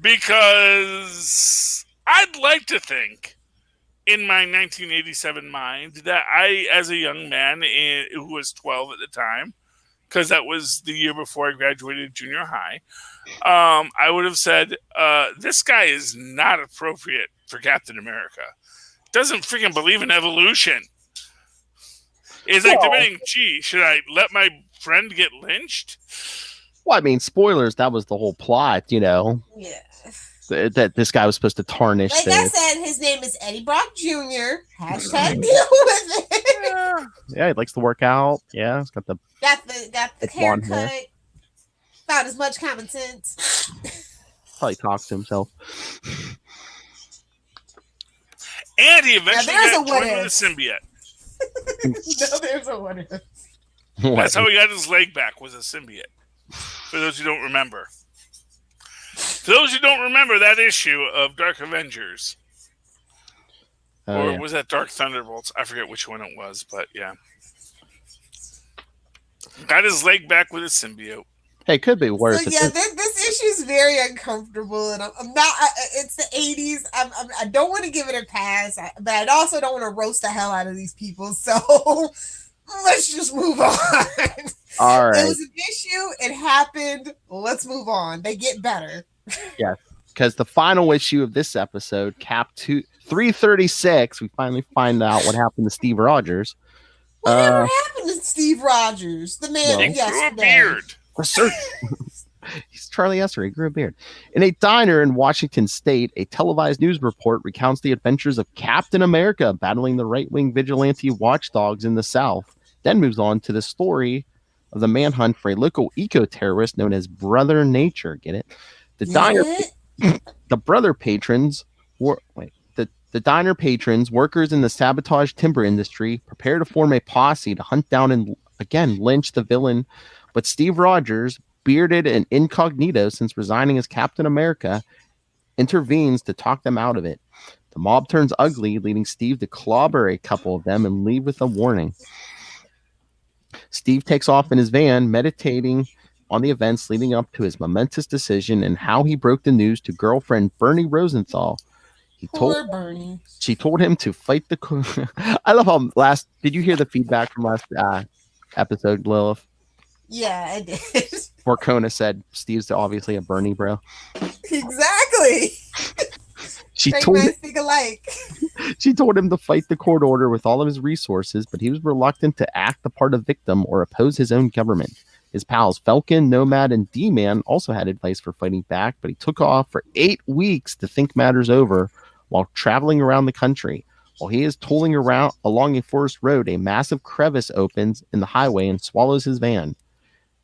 because I'd like to think, in my 1987 mind, that I, as a young man who was 12 at the time, because that was the year before I graduated junior high, I would have said, this guy is not appropriate for Captain America. Doesn't freaking believe in evolution. Is like debating, gee, should I let my friend get lynched? Well, I mean, spoilers. That was the whole plot, Yeah. that this guy was supposed to tarnish. Like I said, his name is Eddie Brock Jr. Hashtag deal with it. Yeah, he likes to work out. Yeah, he's got the Got the blonde haircut. hair. About as much common sense. probably talks to himself. And he eventually there's a got what joined with if. a symbiote. No, there's a what if. That's how he got his leg back, was a symbiote. For those who don't remember. For those who don't remember that issue of Dark Avengers. Oh, Or yeah. was that Dark Thunderbolts? I forget which one it was, but yeah. Got his leg back with a symbiote. Hey, it could be worse. So yeah, this issue is very uncomfortable, and I'm not. It's the 80s. I don't want to give it a pass, but I also don't want to roast the hell out of these people. So let's just move on. All right. It was an issue. It happened. Let's move on. They get better. Because the final issue of this episode, Cap 336, we finally find out what happened to Steve Rogers. Whatever happened to Steve Rogers, the man Well, He grew a yesterday? beard. He's Charlie Esser. He grew a beard. In a diner in Washington State, a televised news report recounts the adventures of Captain America battling the right-wing vigilante watchdogs in the South. Then moves on to the story of the manhunt for a local eco-terrorist known as Brother Nature. Get it? The diner, the brother patrons were the diner patrons, workers in the sabotage timber industry, prepare to form a posse to hunt down and again lynch the villain. But Steve Rogers, bearded and incognito since resigning as Captain America, intervenes to talk them out of it. The mob turns ugly, leading Steve to clobber a couple of them and leave with a warning. Steve takes off in his van, meditating on the events leading up to his momentous decision and how he broke the news to girlfriend Bernie Rosenthal. Poor Bernie. She told him to fight the. I love how last. Did you hear the feedback from last episode, Lilith? Yeah, I did. Where Kona said Steve's obviously a Bernie bro. Exactly. She Great told minds think alike. She told him to fight the court order with all of his resources, but he was reluctant to act the part of victim or oppose his own government. His pals Falcon, Nomad, and D-Man also had advice for fighting back, but he took off for 8 weeks to think matters over while traveling around the country. While he is tolling around along a forest road, a massive crevice opens in the highway and swallows his van.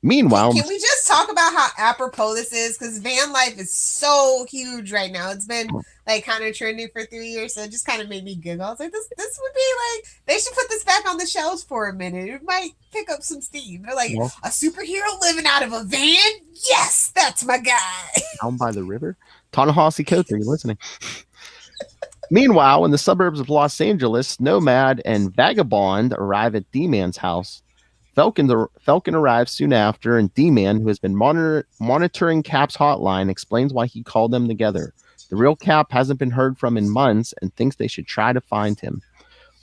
Meanwhile, can we just talk about how apropos this is? Because van life is so huge right now. It's been like kind of trending for 3 years, so it just kind of made me giggle. I was like, this would be like, they should put this back on the shelves for a minute. It might pick up some steam. They're like, a superhero living out of a van? Yes, that's my guy. Down by the river? Ta-Nehisi Coates, are you listening? Meanwhile, in the suburbs of Los Angeles, Nomad and Vagabond arrive at D-Man's house. Falcon arrives soon after, and D-Man, who has been monitoring Cap's hotline, explains why he called them together. The real Cap hasn't been heard from in months and thinks they should try to find him.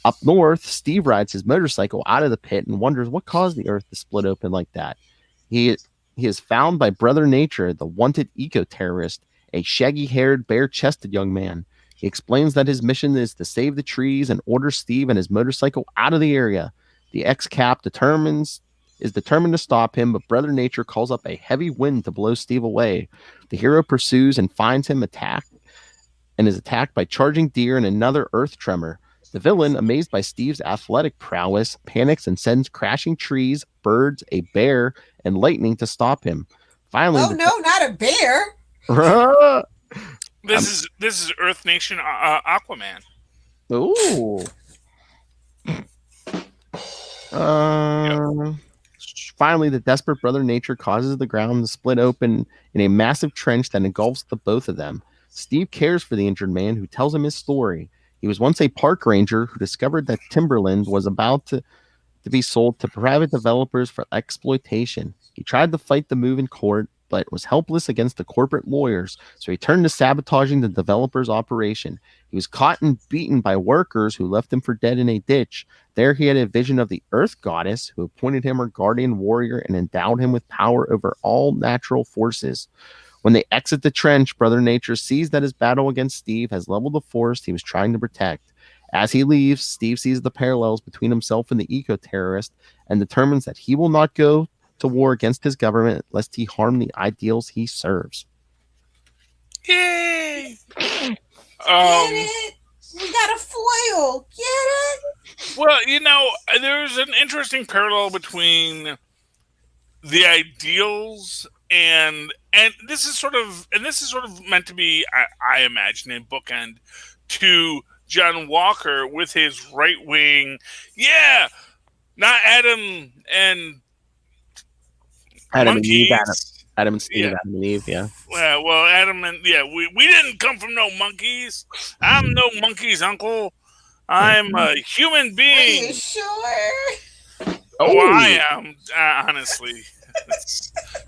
Up north, Steve rides his motorcycle out of the pit and wonders what caused the earth to split open like that. He is found by Brother Nature, the wanted eco-terrorist, a shaggy-haired, bare-chested young man. He explains that his mission is to save the trees and orders Steve and his motorcycle out of the area. The ex-Cap is determined to stop him, but Brother Nature calls up a heavy wind to blow Steve away. The hero pursues and finds him is attacked by charging deer and another earth tremor. The villain, amazed by Steve's athletic prowess, panics and sends crashing trees, birds, a bear, and lightning to stop him. Finally, not a bear. This is Earth Nation Aquaman. Ooh. Finally, the desperate Brother Nature causes the ground to split open in a massive trench that engulfs the both of them. Steve cares for the injured man, who tells him his story. He was once a park ranger who discovered that timberland was about to be sold to private developers for exploitation. He tried to fight the move in court, but was helpless against the corporate lawyers, so he turned to sabotaging the developer's operation. He was caught and beaten by workers who left him for dead in a ditch. There he had a vision of the Earth Goddess, who appointed him her guardian warrior and endowed him with power over all natural forces. When they exit the trench, Brother Nature sees that his battle against Steve has leveled the forest he was trying to protect. As he leaves, Steve sees the parallels between himself and the eco-terrorist and determines that he will not go to war against his government lest he harm the ideals he serves. Yay! Get it? We got a foil. Get it? Well, there's an interesting parallel between the ideals and this is sort of meant to be, I imagine, a bookend to John Walker with his right wing. Yeah, not Adam and monkeys. Adam and Steve, Yeah. Adam and Eve, yeah. Well, Adam and we didn't come from no monkeys. I'm no monkey's uncle. I'm a human Are being. you sure? Oh, I am, honestly.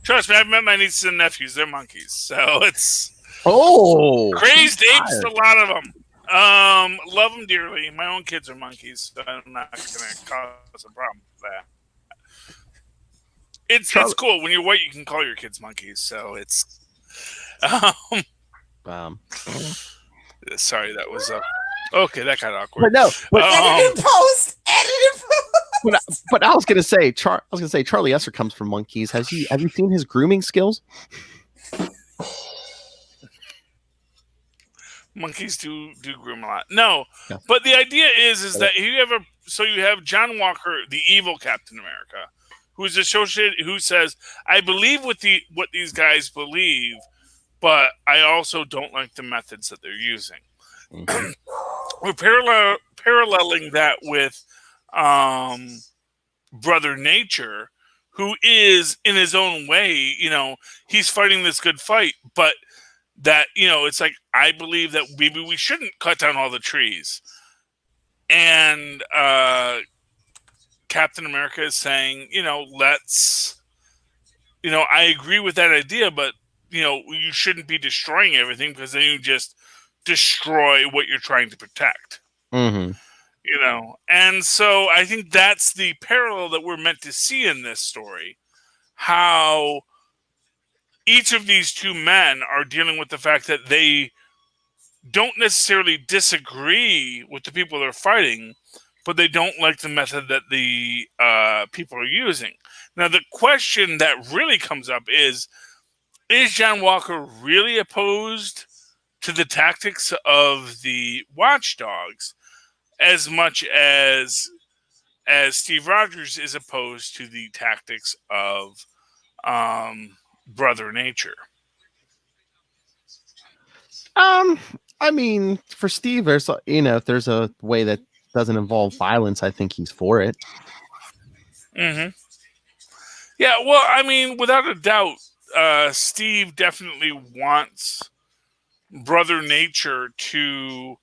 Trust me, I've met my nieces and nephews. They're monkeys, so it's crazed apes. A lot of them. Love them dearly. My own kids are monkeys, so I'm not going to cause a problem with that. It's cool. When you're white, you can call your kids monkeys, so it's. Sorry, that was okay. That got awkward. But no, but Edit in post. But I was gonna say, Charlie Esser comes from monkeys. Have you seen his grooming skills? Monkeys do groom a lot. No, yeah. But the idea is that you have John Walker, the evil Captain America, who's associated, who says, "I believe what these guys believe, but I also don't like the methods that they're using." Mm-hmm. We're paralleling that with Brother Nature, who is in his own way, he's fighting this good fight, but that, it's like, I believe that maybe we shouldn't cut down all the trees. And Captain America is saying, let's, I agree with that idea, but, you shouldn't be destroying everything, because then you just destroy what you're trying to protect. Mm-hmm. And so I think that's the parallel that we're meant to see in this story. How each of these two men are dealing with the fact that they don't necessarily disagree with the people they're fighting, but they don't like the method that the people are using. Now, the question that really comes up is John Walker really opposed to the tactics of the watchdogs as much as Steve Rogers is opposed to the tactics of Brother Nature? I mean, for Steve, there's if there's a way that doesn't involve violence, I think he's for it. Mm-hmm. Yeah, well, I mean, without a doubt, Steve definitely wants Brother Nature to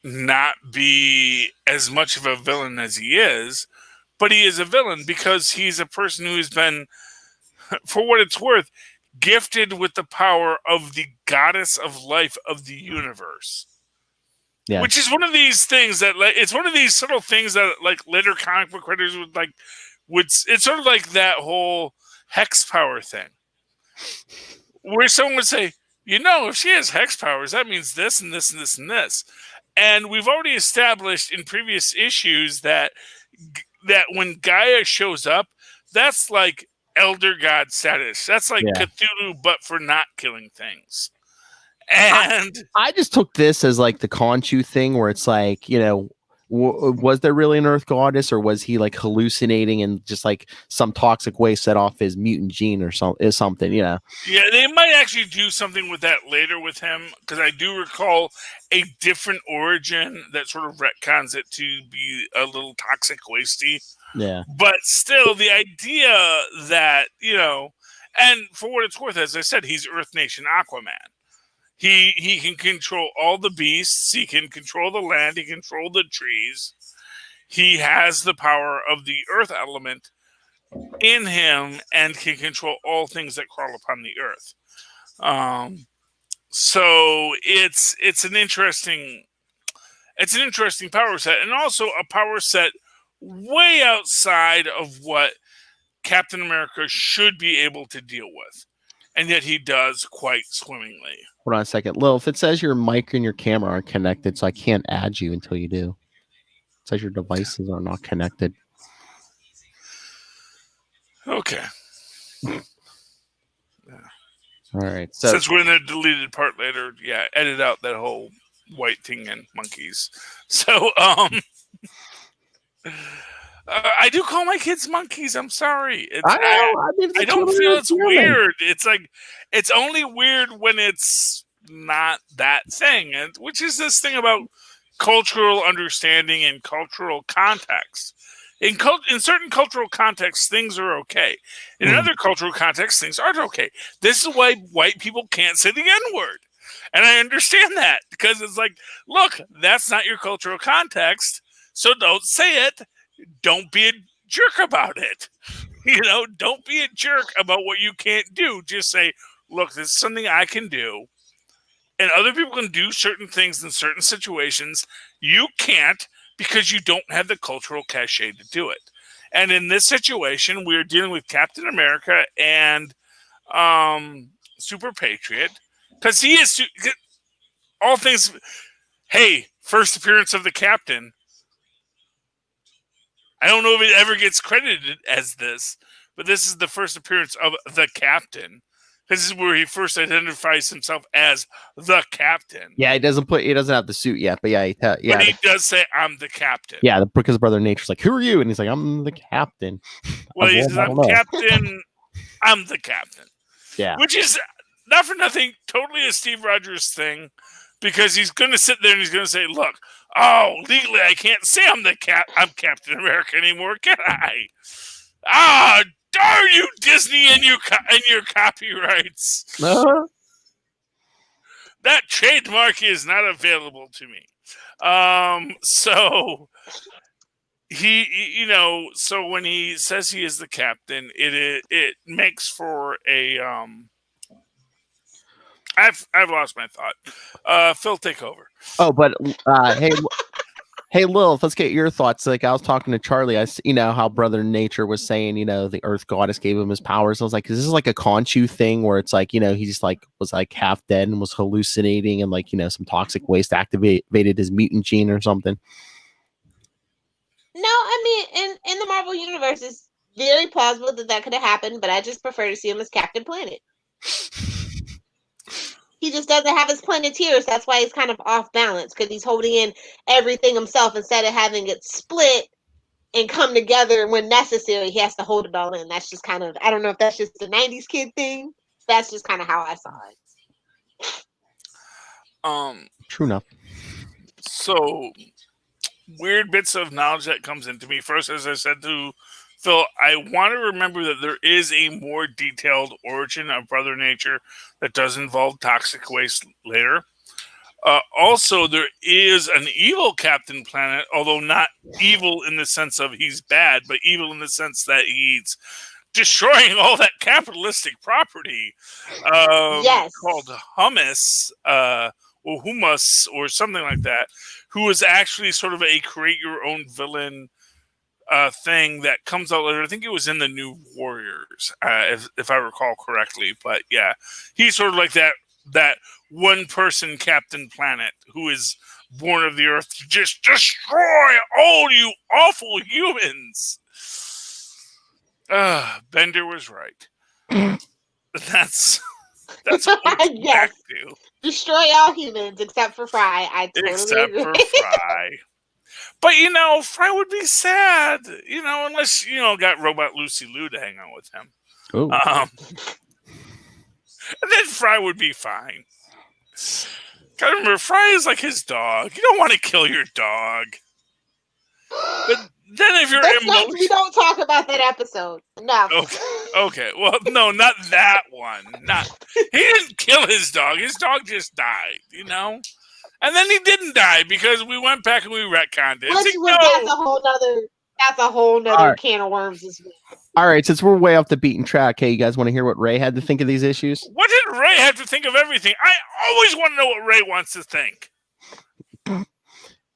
not be as much of a villain as he is, but he is a villain because he's a person who's been, for what it's worth, gifted with the power of the goddess of life of the universe. Yeah. Which is one of these things that, like, it's one of these subtle things that, like, later comic book writers would it's sort of like that whole hex power thing, where someone would say, if she has hex powers, that means this and this and this and this. And we've already established in previous issues that when Gaia shows up, that's like Elder God status. That's like Cthulhu, but for not killing things. And I just took this as like the Khonshu thing, where it's like, was there really an Earth goddess, or was he like hallucinating and just like some toxic waste set off his mutant gene or something? Yeah, they might actually do something with that later with him, because I do recall a different origin that sort of retcons it to be a little toxic wasty. Yeah, but still, the idea that and for what it's worth, as I said, he's Earth Nation Aquaman. He can control all the beasts. He can control the land. He can control the trees. He has the power of the earth element in him and can control all things that crawl upon the earth. So it's an interesting power set, and also a power set way outside of what Captain America should be able to deal with. And yet he does quite swimmingly. Hold on a second. Lilith, it says your mic and your camera aren't connected, so I can't add you until you do. It says your devices are not connected. Okay. Yeah. All right. So since we're in the deleted part later, edit out that whole white thing and monkeys. So, I do call my kids monkeys. I'm sorry. I don't feel it's weird. It's like, it's only weird when it's not that thing, and which is this thing about cultural understanding and cultural context. In certain cultural contexts, things are okay. In other cultural contexts, things aren't okay. This is why white people can't say the N-word. And I understand that, because it's like, look, that's not your cultural context, so don't say it. Don't be a jerk about it. Don't be a jerk about what you can't do. Just say, look, this is something I can do. And other people can do certain things in certain situations. You can't, because you don't have the cultural cachet to do it. And in this situation, we're dealing with Captain America and Super Patriot. Because he is all things. Hey, first appearance of the Captain. I don't know if it ever gets credited as this, but this is the first appearance of the Captain. This is where he first identifies himself as the Captain. Yeah, he doesn't have the suit yet, but but he does say, "I'm the Captain." Yeah, because Brother Nature's like, "Who are you?" And he's like, "I'm the Captain." Well, he says, "I'm Captain. I'm the Captain." Yeah, which is not for nothing, totally a Steve Rogers thing, because he's going to sit there and he's going to say, "Look, legally I can't say I'm Captain America anymore, can I? Darn you, Disney, and your copyrights. That trademark is not available to me." So he, so when he says he is the Captain, it makes for a I've lost my thought. Phil, take over. Oh, but hey, Lilith, let's get your thoughts. Like I was talking to Charlie, how Brother Nature was saying, the Earth Goddess gave him his powers. I was like, is this like a Khonshu thing where it's like, he just like was like half dead and was hallucinating and like, some toxic waste activated his mutant gene or something? No, I mean, in the Marvel universe, it's very plausible that could have happened, but I just prefer to see him as Captain Planet. He just doesn't have his Planeteers. That's why he's kind of off balance, because he's holding in everything himself instead of having it split and come together when necessary. He has to hold it all in. That's just kind of, I don't know if that's just the 90s kid thing. That's just kind of how I saw it. True enough. So, weird bits of knowledge that comes into me. First, as I said to Phil, I want to remember that there is a more detailed origin of Brother Nature that does involve toxic waste later. Also, there is an evil Captain Planet, although not evil in the sense of he's bad, but evil in the sense that he's destroying all that capitalistic property called Hummus, or Humus, or something like that, who is actually sort of a create-your-own villain thing that comes out later. I think it was in the New Warriors, if I recall correctly. But yeah, he's sort of like that one-person Captain Planet who is born of the Earth to just destroy all you awful humans. Bender was right. That's what we're back to. Destroy all humans except for Fry. I totally agree. For Fry. But, Fry would be sad, unless, got Robot Lucy Liu to hang out with him. Oh. And then Fry would be fine. Gotta remember, Fry is like his dog. You don't want to kill your dog. But then if you're emotional... We don't talk about that episode. No. Okay. Well, no, not that one. He didn't kill his dog. His dog just died, And then he didn't die because we went back and we retconned it. That's a whole nother can of worms as well. All right, since we're way off the beaten track, hey, you guys want to hear what Ray had to think of these issues? What did Ray have to think of everything? I always want to know what Ray wants to think.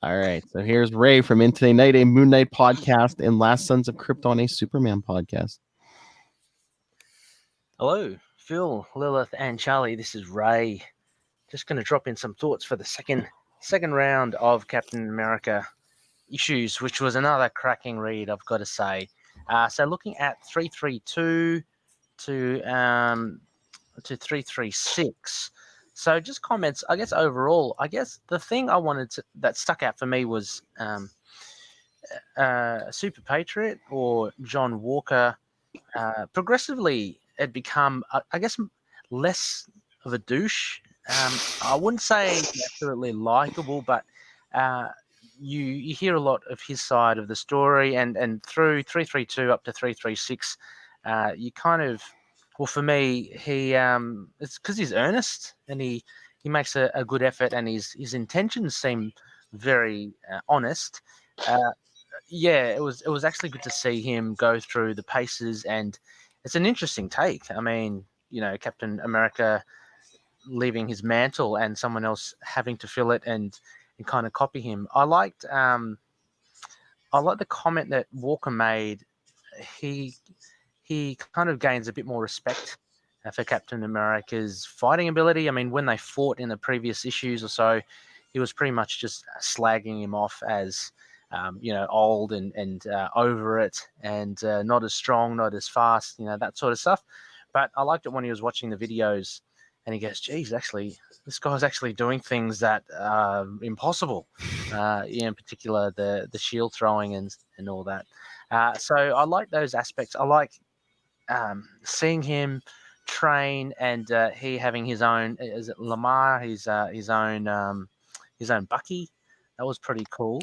All right, so here's Ray from Into the Night, a Moon Knight podcast, and Last Sons of Krypton, a Superman podcast. Hello, Phil, Lilith, and Charlie. This is Ray. Just going to drop in some thoughts for the second round of Captain America issues, which was another cracking read, I've got to say. So looking at 332 to 336. So just comments, I guess overall, the thing that stuck out for me was Super Patriot or John Walker. Progressively had become, I guess, less of a douche. I wouldn't say absolutely likable, but you hear a lot of his side of the story, and through 332 up to 336, you kind of, well, for me, it's because he's earnest and he makes a good effort, and his intentions seem very honest. It was actually good to see him go through the paces, and it's an interesting take. I mean, Captain America leaving his mantle and someone else having to fill it and kind of copy him. I liked the comment that Walker made. He kind of gains a bit more respect for Captain America's fighting ability. I mean, when they fought in the previous issues or so, he was pretty much just slagging him off as old and over it, and not as strong, not as fast, that sort of stuff. But I liked it when he was watching the videos and he goes, geez, actually, this guy's actually doing things that are impossible. In particular, the shield throwing and all that. So I like those aspects. I like seeing him train, and he having his own, is it Lamar? His own Bucky. That was pretty cool.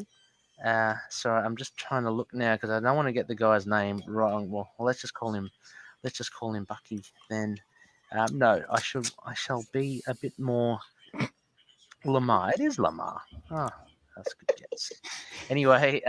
So I'm just trying to look now because I don't want to get the guy's name wrong. Well, let's just call him Bucky then. No, I shall be a bit more Lamar. It is Lamar. Oh, that's a good guess. Anyway,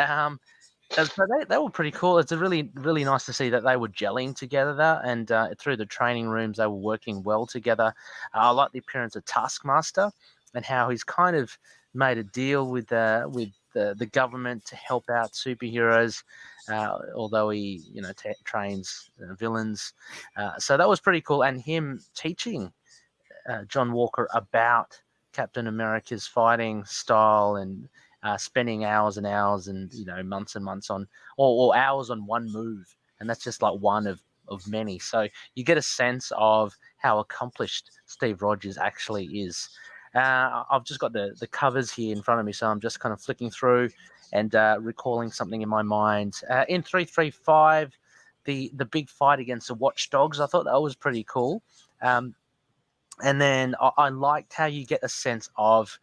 So they were pretty cool. It's a really, really nice to see that they were gelling together there, and through the training rooms, they were working well together. I like the appearance of Taskmaster and how he's kind of made a deal with the government to help out superheroes, although he trains villains. So that was pretty cool, and him teaching John Walker about Captain America's fighting style and spending hours and hours and months and months on or hours on one move, and that's just like one of many. So you get a sense of how accomplished Steve Rogers actually is. I've just got the covers here in front of me, so I'm just kind of flicking through and recalling something in my mind. In 335, the big fight against the Watchdogs, I thought that was pretty cool. And then I liked how you get a sense of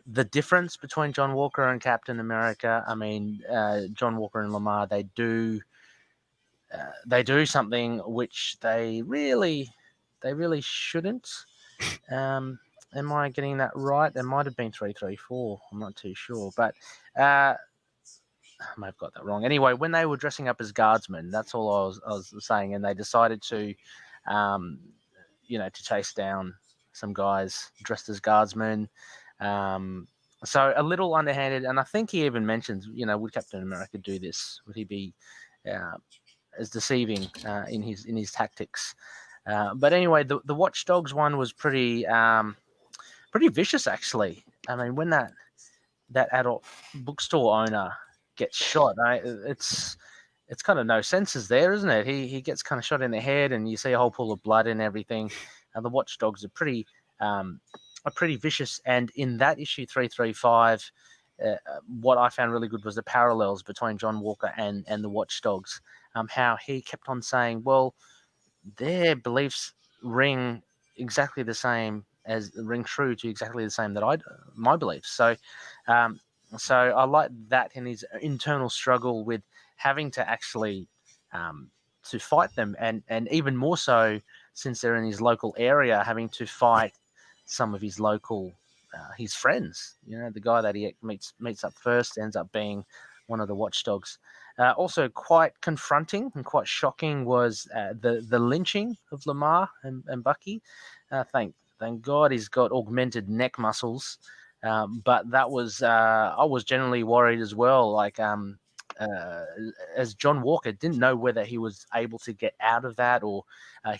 the difference between John Walker and Captain America. I mean, John Walker and Lamar, they do something which they really shouldn't. Am I getting that right? It might have been 334. I'm not too sure, but I may have got that wrong. Anyway, when they were dressing up as guardsmen, that's all I was saying, and they decided to, to chase down some guys dressed as guardsmen. So a little underhanded, and I think he even mentions, would Captain America do this? Would he be as deceiving in his tactics? But anyway, the Watchdogs one was pretty vicious, actually. I mean, when that adult bookstore owner gets shot, it's kind of no senses there, isn't it? He gets kind of shot in the head, and you see a whole pool of blood and everything. And the Watchdogs are pretty vicious. And in that issue 335, what I found really good was the parallels between John Walker and the Watchdogs. How he kept on saying, well, their beliefs ring exactly the same ring true to exactly the same that my beliefs. So I like that in his internal struggle with having to actually to fight them, and even more so since they're in his local area, having to fight some of his local his friends. The guy that he meets up first ends up being one of the Watchdogs. Also quite confronting and quite shocking was the lynching of Lamar and Bucky. Thank God he's got augmented neck muscles. But that was I was generally worried as well. Like as John Walker didn't know whether he was able to get out of that or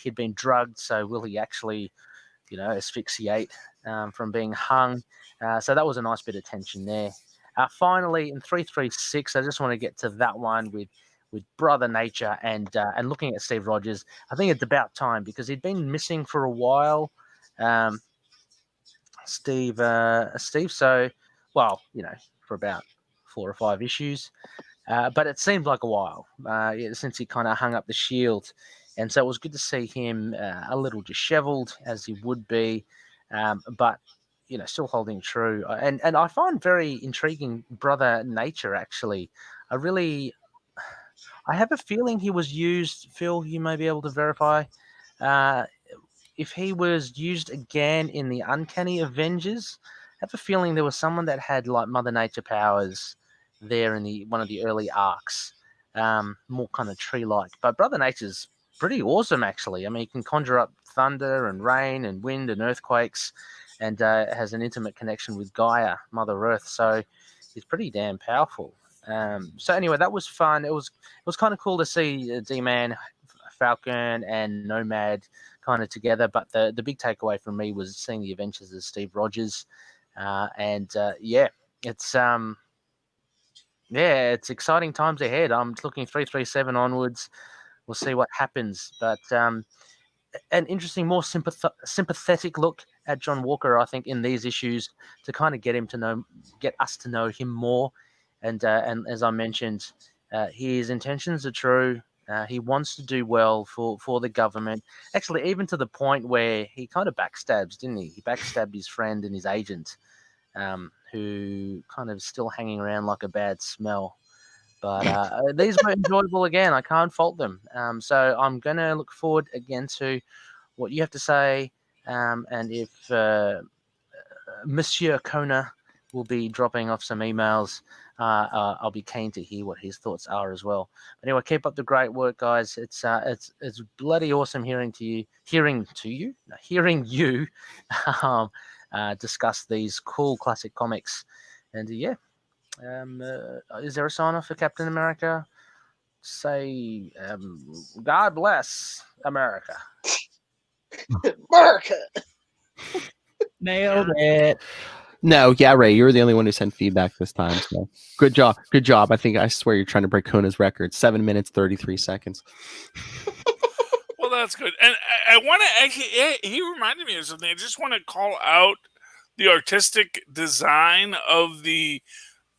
he'd been drugged. So will he actually, asphyxiate from being hung? So that was a nice bit of tension there. Finally, in 336, I just want to get to that one with Brother Nature and looking at Steve Rogers. I think it's about time because he'd been missing for a while. Steve. So, well, for about 4 or 5 issues, but it seemed like a while since he kind of hung up the shield, and so it was good to see him a little dishevelled as he would be, but still holding true. And I find very intriguing Brother Nature. Actually, I have a feeling he was used. Phil, you may be able to verify. If he was used again in the Uncanny Avengers, I have a feeling there was someone that had like Mother Nature powers there in one of the early arcs, more kind of tree-like. But Brother Nature's pretty awesome, actually. I mean, he can conjure up thunder and rain and wind and earthquakes, and has an intimate connection with Gaia, Mother Earth. So he's pretty damn powerful. So anyway, that was fun. It was kind of cool to see D-Man, Falcon, and Nomad kind of together, but the big takeaway from me was seeing the adventures of Steve Rogers, it's exciting times ahead. I'm looking 337 onwards. We'll see what happens, but an interesting, more sympathetic look at John Walker, I think, in these issues to kind of get us to know him more, and as I mentioned, his intentions are true. He wants to do well for the government. Actually, even to the point where he kind of backstabs, didn't he? He backstabbed his friend and his agent, who kind of still hanging around like a bad smell. But these were enjoyable again. I can't fault them. So I'm going to look forward again to what you have to say. And if Monsieur Kona will be dropping off some emails. I'll be keen to hear what his thoughts are as well. But anyway, keep up the great work, guys. It's bloody awesome hearing you discuss these cool classic comics. And is there a sign off for Captain America? Say, God bless America. America. Nailed it. No, yeah, Ray, you're the only one who sent feedback this time. So good job. I swear you're trying to break Kona's record. 7 minutes, 33 seconds. Well, that's good. And I want to actually, he reminded me of something. I just want to call out the artistic design of the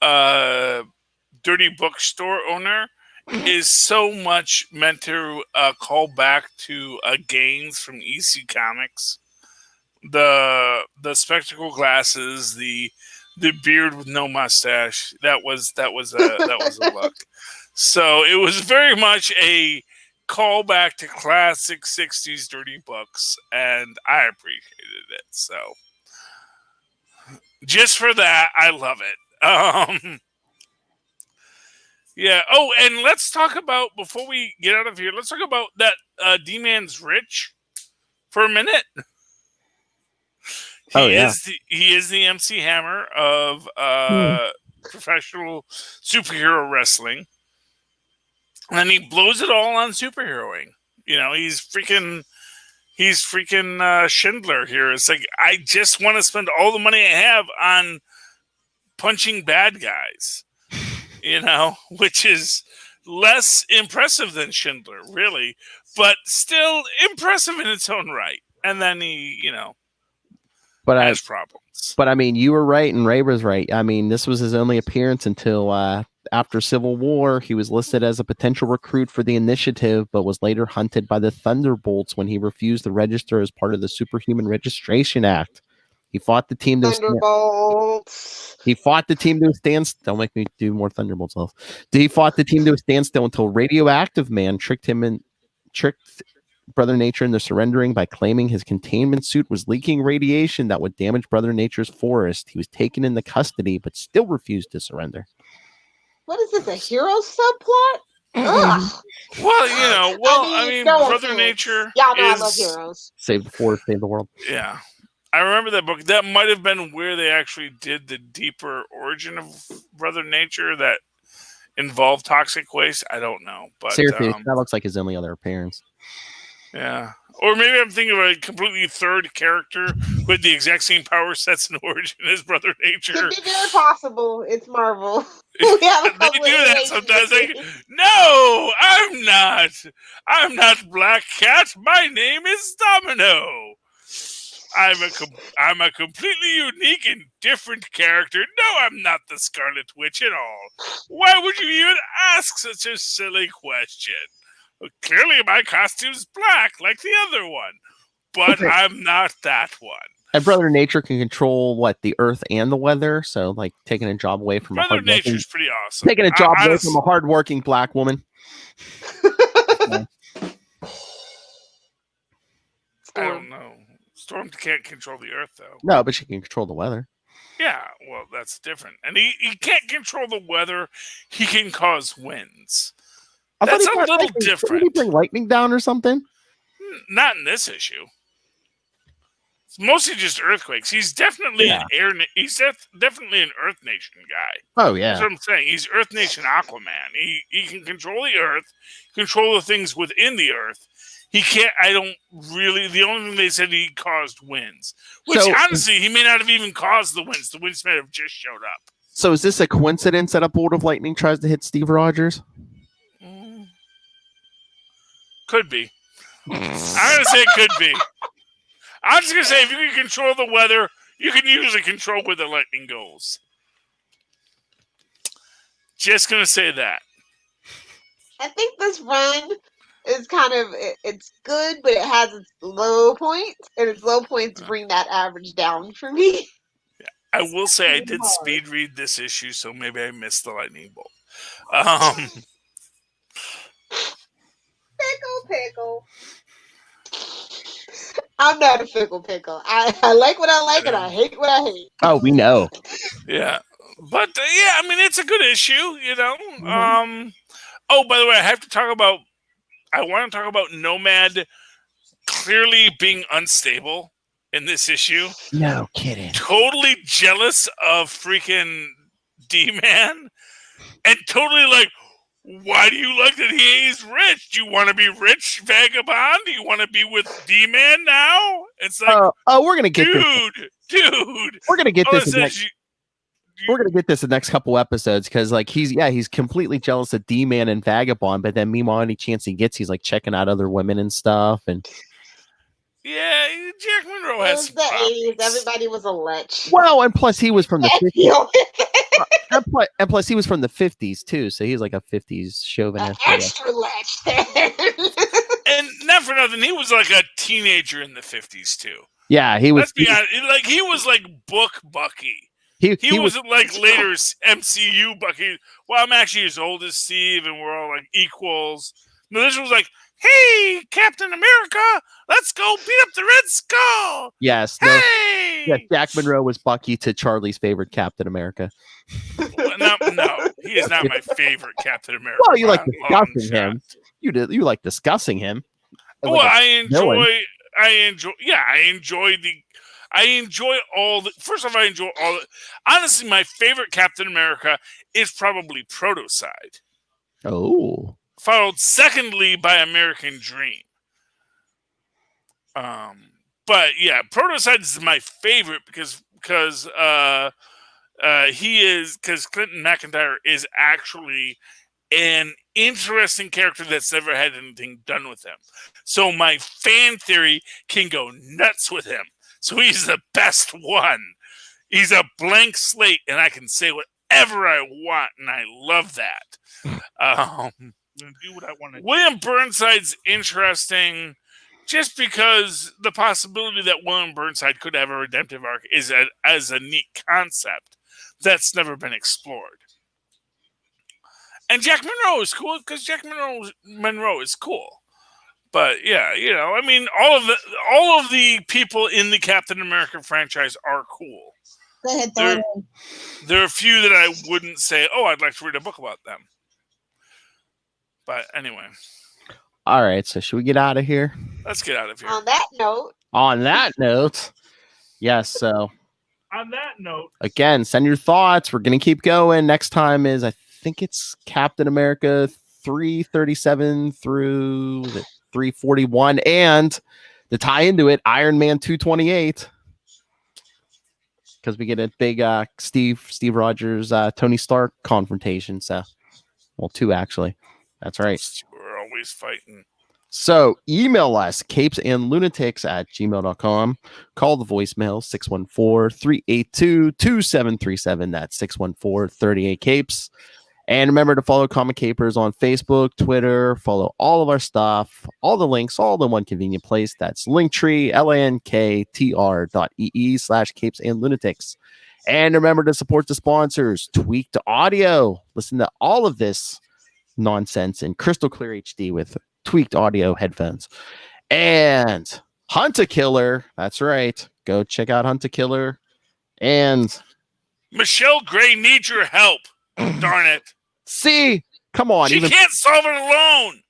dirty bookstore owner is so much meant to call back to Gaines from EC Comics. The spectacle glasses, the beard with no mustache. That was a look. So it was very much a callback to classic 60s dirty books, and I appreciated it. So just for that, I love it. Yeah. Oh, and let's talk about, before we get out of here, let's talk about that D-Man's Rich for a minute. He is the MC Hammer of professional superhero wrestling. And he blows it all on superheroing. You know, he's freaking Schindler here. It's like, I just want to spend all the money I have on punching bad guys. You know, which is less impressive than Schindler, really, but still impressive in its own right. And then he, has problems. But I mean, you were right and Ray was right. I mean, this was his only appearance until after Civil War. He was listed as a potential recruit for the Initiative, but was later hunted by the Thunderbolts when he refused to register as part of the Superhuman Registration Act. He fought the team to Thunderbolts. He fought the team to a standstill. Don't make me do more Thunderbolts. He fought the team to a standstill until Radioactive Man tricked Brother Nature into surrendering by claiming his containment suit was leaking radiation that would damage Brother Nature's forest. He was taken into custody, but still refused to surrender. What is this, a hero subplot? Ugh. Well, Brother Nature. Y'all know I love heroes. Save the forest, save the world. Yeah. I remember that book. That might have been where they actually did the deeper origin of Brother Nature that involved toxic waste. I don't know. But seriously, that looks like his only other appearance. Yeah. Or maybe I'm thinking of a completely third character with the exact same power sets and origin as Brother Nature. Could be very possible. It's Marvel. They do that sometimes. Like, no, I'm not. I'm not Black Cat. My name is Domino. I'm a completely unique and different character. No, I'm not the Scarlet Witch at all. Why would you even ask such a silly question? Well, clearly my costume's black like the other one, but okay. I'm not that one. And Brother Nature can control the earth and the weather, so like taking a job away from Brother Nature's pretty awesome. Taking a job away from a hardworking black woman. I don't know. Storm can't control the earth, though. No, but she can control the weather. Yeah, well, that's different. And he can't control the weather. He can cause winds. That's a little different. Did he bring lightning down or something? Not in this issue. It's mostly just earthquakes. He's definitely definitely an Earth Nation guy. Oh, yeah. That's what I'm saying. He's Earth Nation Aquaman. He can control the earth, control the things within the earth. He can't, the only thing they said he caused winds. Which, honestly, he may not have even caused the winds. The winds may have just showed up. So is this a coincidence that a bolt of lightning tries to hit Steve Rogers? Could be. I'm going to say it could be. I'm just going to say, if you can control the weather, you can usually control where the lightning goes. Just going to say that. I think this run is it's good, but it has its low points, and its low points bring that average down for me. Yeah. I will say I did speed read this issue, so maybe I missed the lightning bolt. Pickle. I'm not a fickle pickle. I like what I like, and I hate what I hate. Oh, we know. Yeah, but I mean, it's a good issue, Mm-hmm. Oh, by the way, I want to talk about Nomad clearly being unstable in this issue. No kidding. Totally jealous of freaking D-Man, and totally like, why do you like that he is rich? Do you want to be rich, vagabond? Do you want to be with D-Man now? It's like, we're gonna get this. Dude, We're gonna get all this. it says We're gonna get this in the next couple episodes because like he's completely jealous of D-Man and Vagabond, but then meanwhile any chance he gets, he's like checking out other women and stuff. And yeah, Jack Monroe It has was some the problems. 80s. Everybody was a lech. well, and plus he was from the 50s. Deal with it. And plus he was from the 50s too, so he's like a 50s chauvinist. Extra lech there. And not for nothing, he was like a teenager in the 50s too. Yeah, he was. Let's be honest, like he was like Book Bucky. He wasn't like later MCU Bucky. Well, I'm actually as old as Steve, and we're all like equals. No, this was like, hey, Captain America, let's go beat up the Red Skull. Yes. Hey. Yes, Jack Monroe was Bucky to Charlie's favorite Captain America. No, he is not my favorite Captain America. Well, you like discussing him. You like discussing him. Well, I enjoy all the. First off, I enjoy all. Honestly, my favorite Captain America is probably Protocide. Oh. Followed secondly by American Dream. But yeah, Protocide is my favorite because Clinton McIntyre is actually an interesting character that's never had anything done with him. So my fan theory can go nuts with him. So he's the best one. He's a blank slate, and I can say whatever I want, and I love that. Do what I want to. William Burnside's interesting, just because the possibility that William Burnside could have a redemptive arc is as a neat concept that's never been explored. And Jack Monroe is cool because Jack Monroe is cool. But yeah, I mean, all of the people in the Captain America franchise are cool. Go ahead, there are a few that I wouldn't say, oh, I'd like to read a book about them. But anyway. All right, so should we get out of here? Let's get out of here. On that note. Yes, so. On that note. Again, send your thoughts. We're going to keep going. Next time is, I think it's Captain America 337 through 341. And to tie into it, Iron Man 228. Because we get a big Steve Rogers, Tony Stark confrontation. So, well, 2 actually. That's right. We're always fighting. So email us, capesandlunatics@gmail.com. Call the voicemail, 614-382-2737. That's 614-38-CAPES. And remember to follow Comic Capers on Facebook, Twitter. Follow all of our stuff, all the links, all in one convenient place. That's Linktree, linktr.ee/capesandlunatics. And remember to support the sponsors, Tweaked Audio. Listen to all of this nonsense in crystal clear HD with Tweaked Audio headphones. And Hunt a Killer. That's right. Go check out Hunt a Killer. And Michelle Gray needs your help. Darn it. See, come on. She can't solve it alone.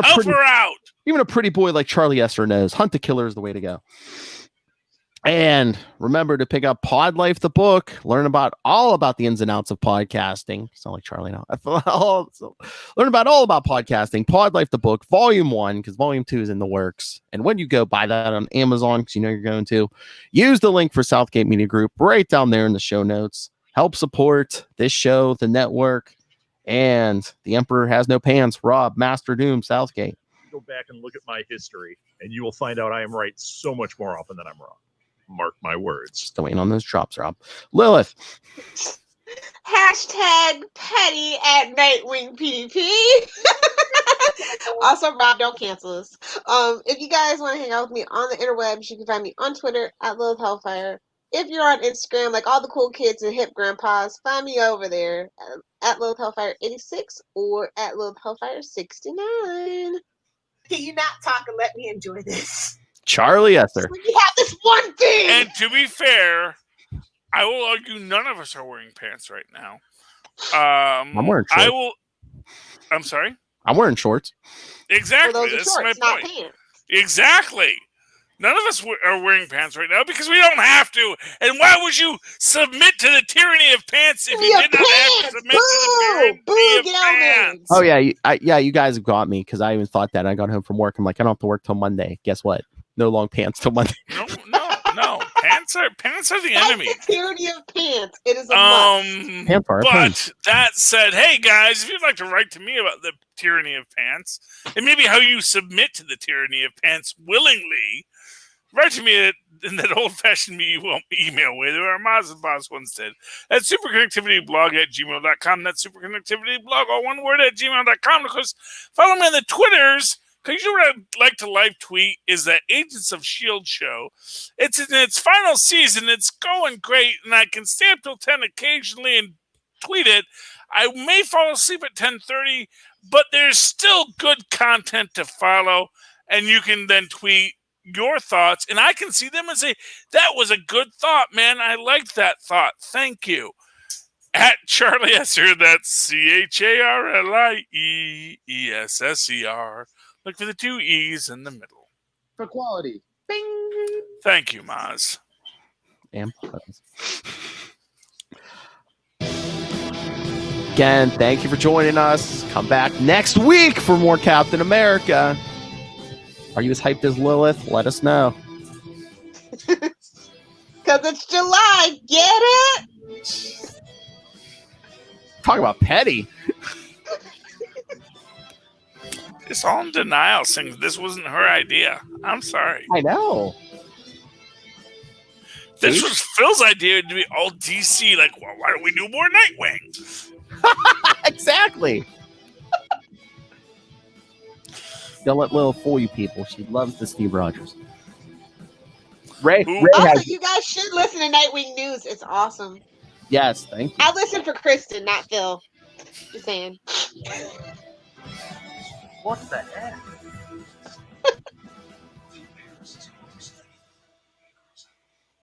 Help her out. Even a pretty boy like Charlie Esser knows Hunt a Killer is the way to go. And remember to pick up Pod Life, the book. Learn all about the ins and outs of podcasting. Sound like Charlie now. Learn about all about podcasting. Pod Life, the book, Volume 1, because Volume 2 is in the works. And when you go buy that on Amazon, because you know you're going to, use the link for Southgate Media Group right down there in the show notes. Help support this show, the network, and the Emperor Has No Pants. Rob, Master Doom, Southgate. Go back and look at my history, and you will find out I am right so much more often than I'm wrong. Mark my words. Still waiting on those drops, Rob. Lilith. #Petty at Nightwing PDP. Also, Rob, don't cancel us. If you guys want to hang out with me on the interwebs, you can find me on Twitter at Lilith Hellfire. If you're on Instagram, like all the cool kids and hip grandpas, find me over there at Lilith Hellfire 86 or at Lilith Hellfire 69. Can you not talk and let me enjoy this? Charlie Esser. You have this one thing. And to be fair, I will argue none of us are wearing pants right now. I'm wearing shorts. I'm sorry? I'm wearing shorts. Exactly. So those are That's shorts, my not point. pants. Exactly. None of us are wearing pants right now because we don't have to. And why would you submit to the tyranny of pants if you did not have to submit to the tyranny of Get on there. pants? Oh yeah, you guys have got me because I even thought that. I got home from work. I'm like, I don't have to work till Monday. Guess what? No long pants till Monday. No. Pants are the enemy. That's the tyranny of pants. It is a must. Pants are a pain. But that said, hey guys, if you'd like to write to me about the tyranny of pants and maybe how you submit to the tyranny of pants willingly, write to me in that old-fashioned email way that our Maz and Boss once did at superconnectivityblog@gmail.com. That's superconnectivityblog, all one word, @gmail.com. Of course, follow me on the Twitters. Because you know what I'd like to live tweet is that Agents of S.H.I.E.L.D. show. It's in its final season. It's going great, and I can stay up till 10 occasionally and tweet it. I may fall asleep at 10:30, but there's still good content to follow, and you can then tweet your thoughts, and I can see them and say, that was a good thought, man. I liked that thought. Thank you. At Charlie Esser, that's CharlieEsser. Look for the 2 E's in the middle. For quality. Bing. Thank you, Maz. And buttons. Again, thank you for joining us. Come back next week for more Captain America. Are you as hyped as Lilith? Let us know. Because it's July. Get it? Talk about petty. It's all in denial, saying this wasn't her idea. I'm sorry. I know. This was Phil's idea to be all DC. Like, well, why don't we do more Nightwing? Exactly. Don't let Lil fool you people. She loves the Steve Rogers. Ray Also, has, you guys should listen to Nightwing News. It's awesome. yes, thank you. I listen for Kristen, not Phil. Just saying. What the heck?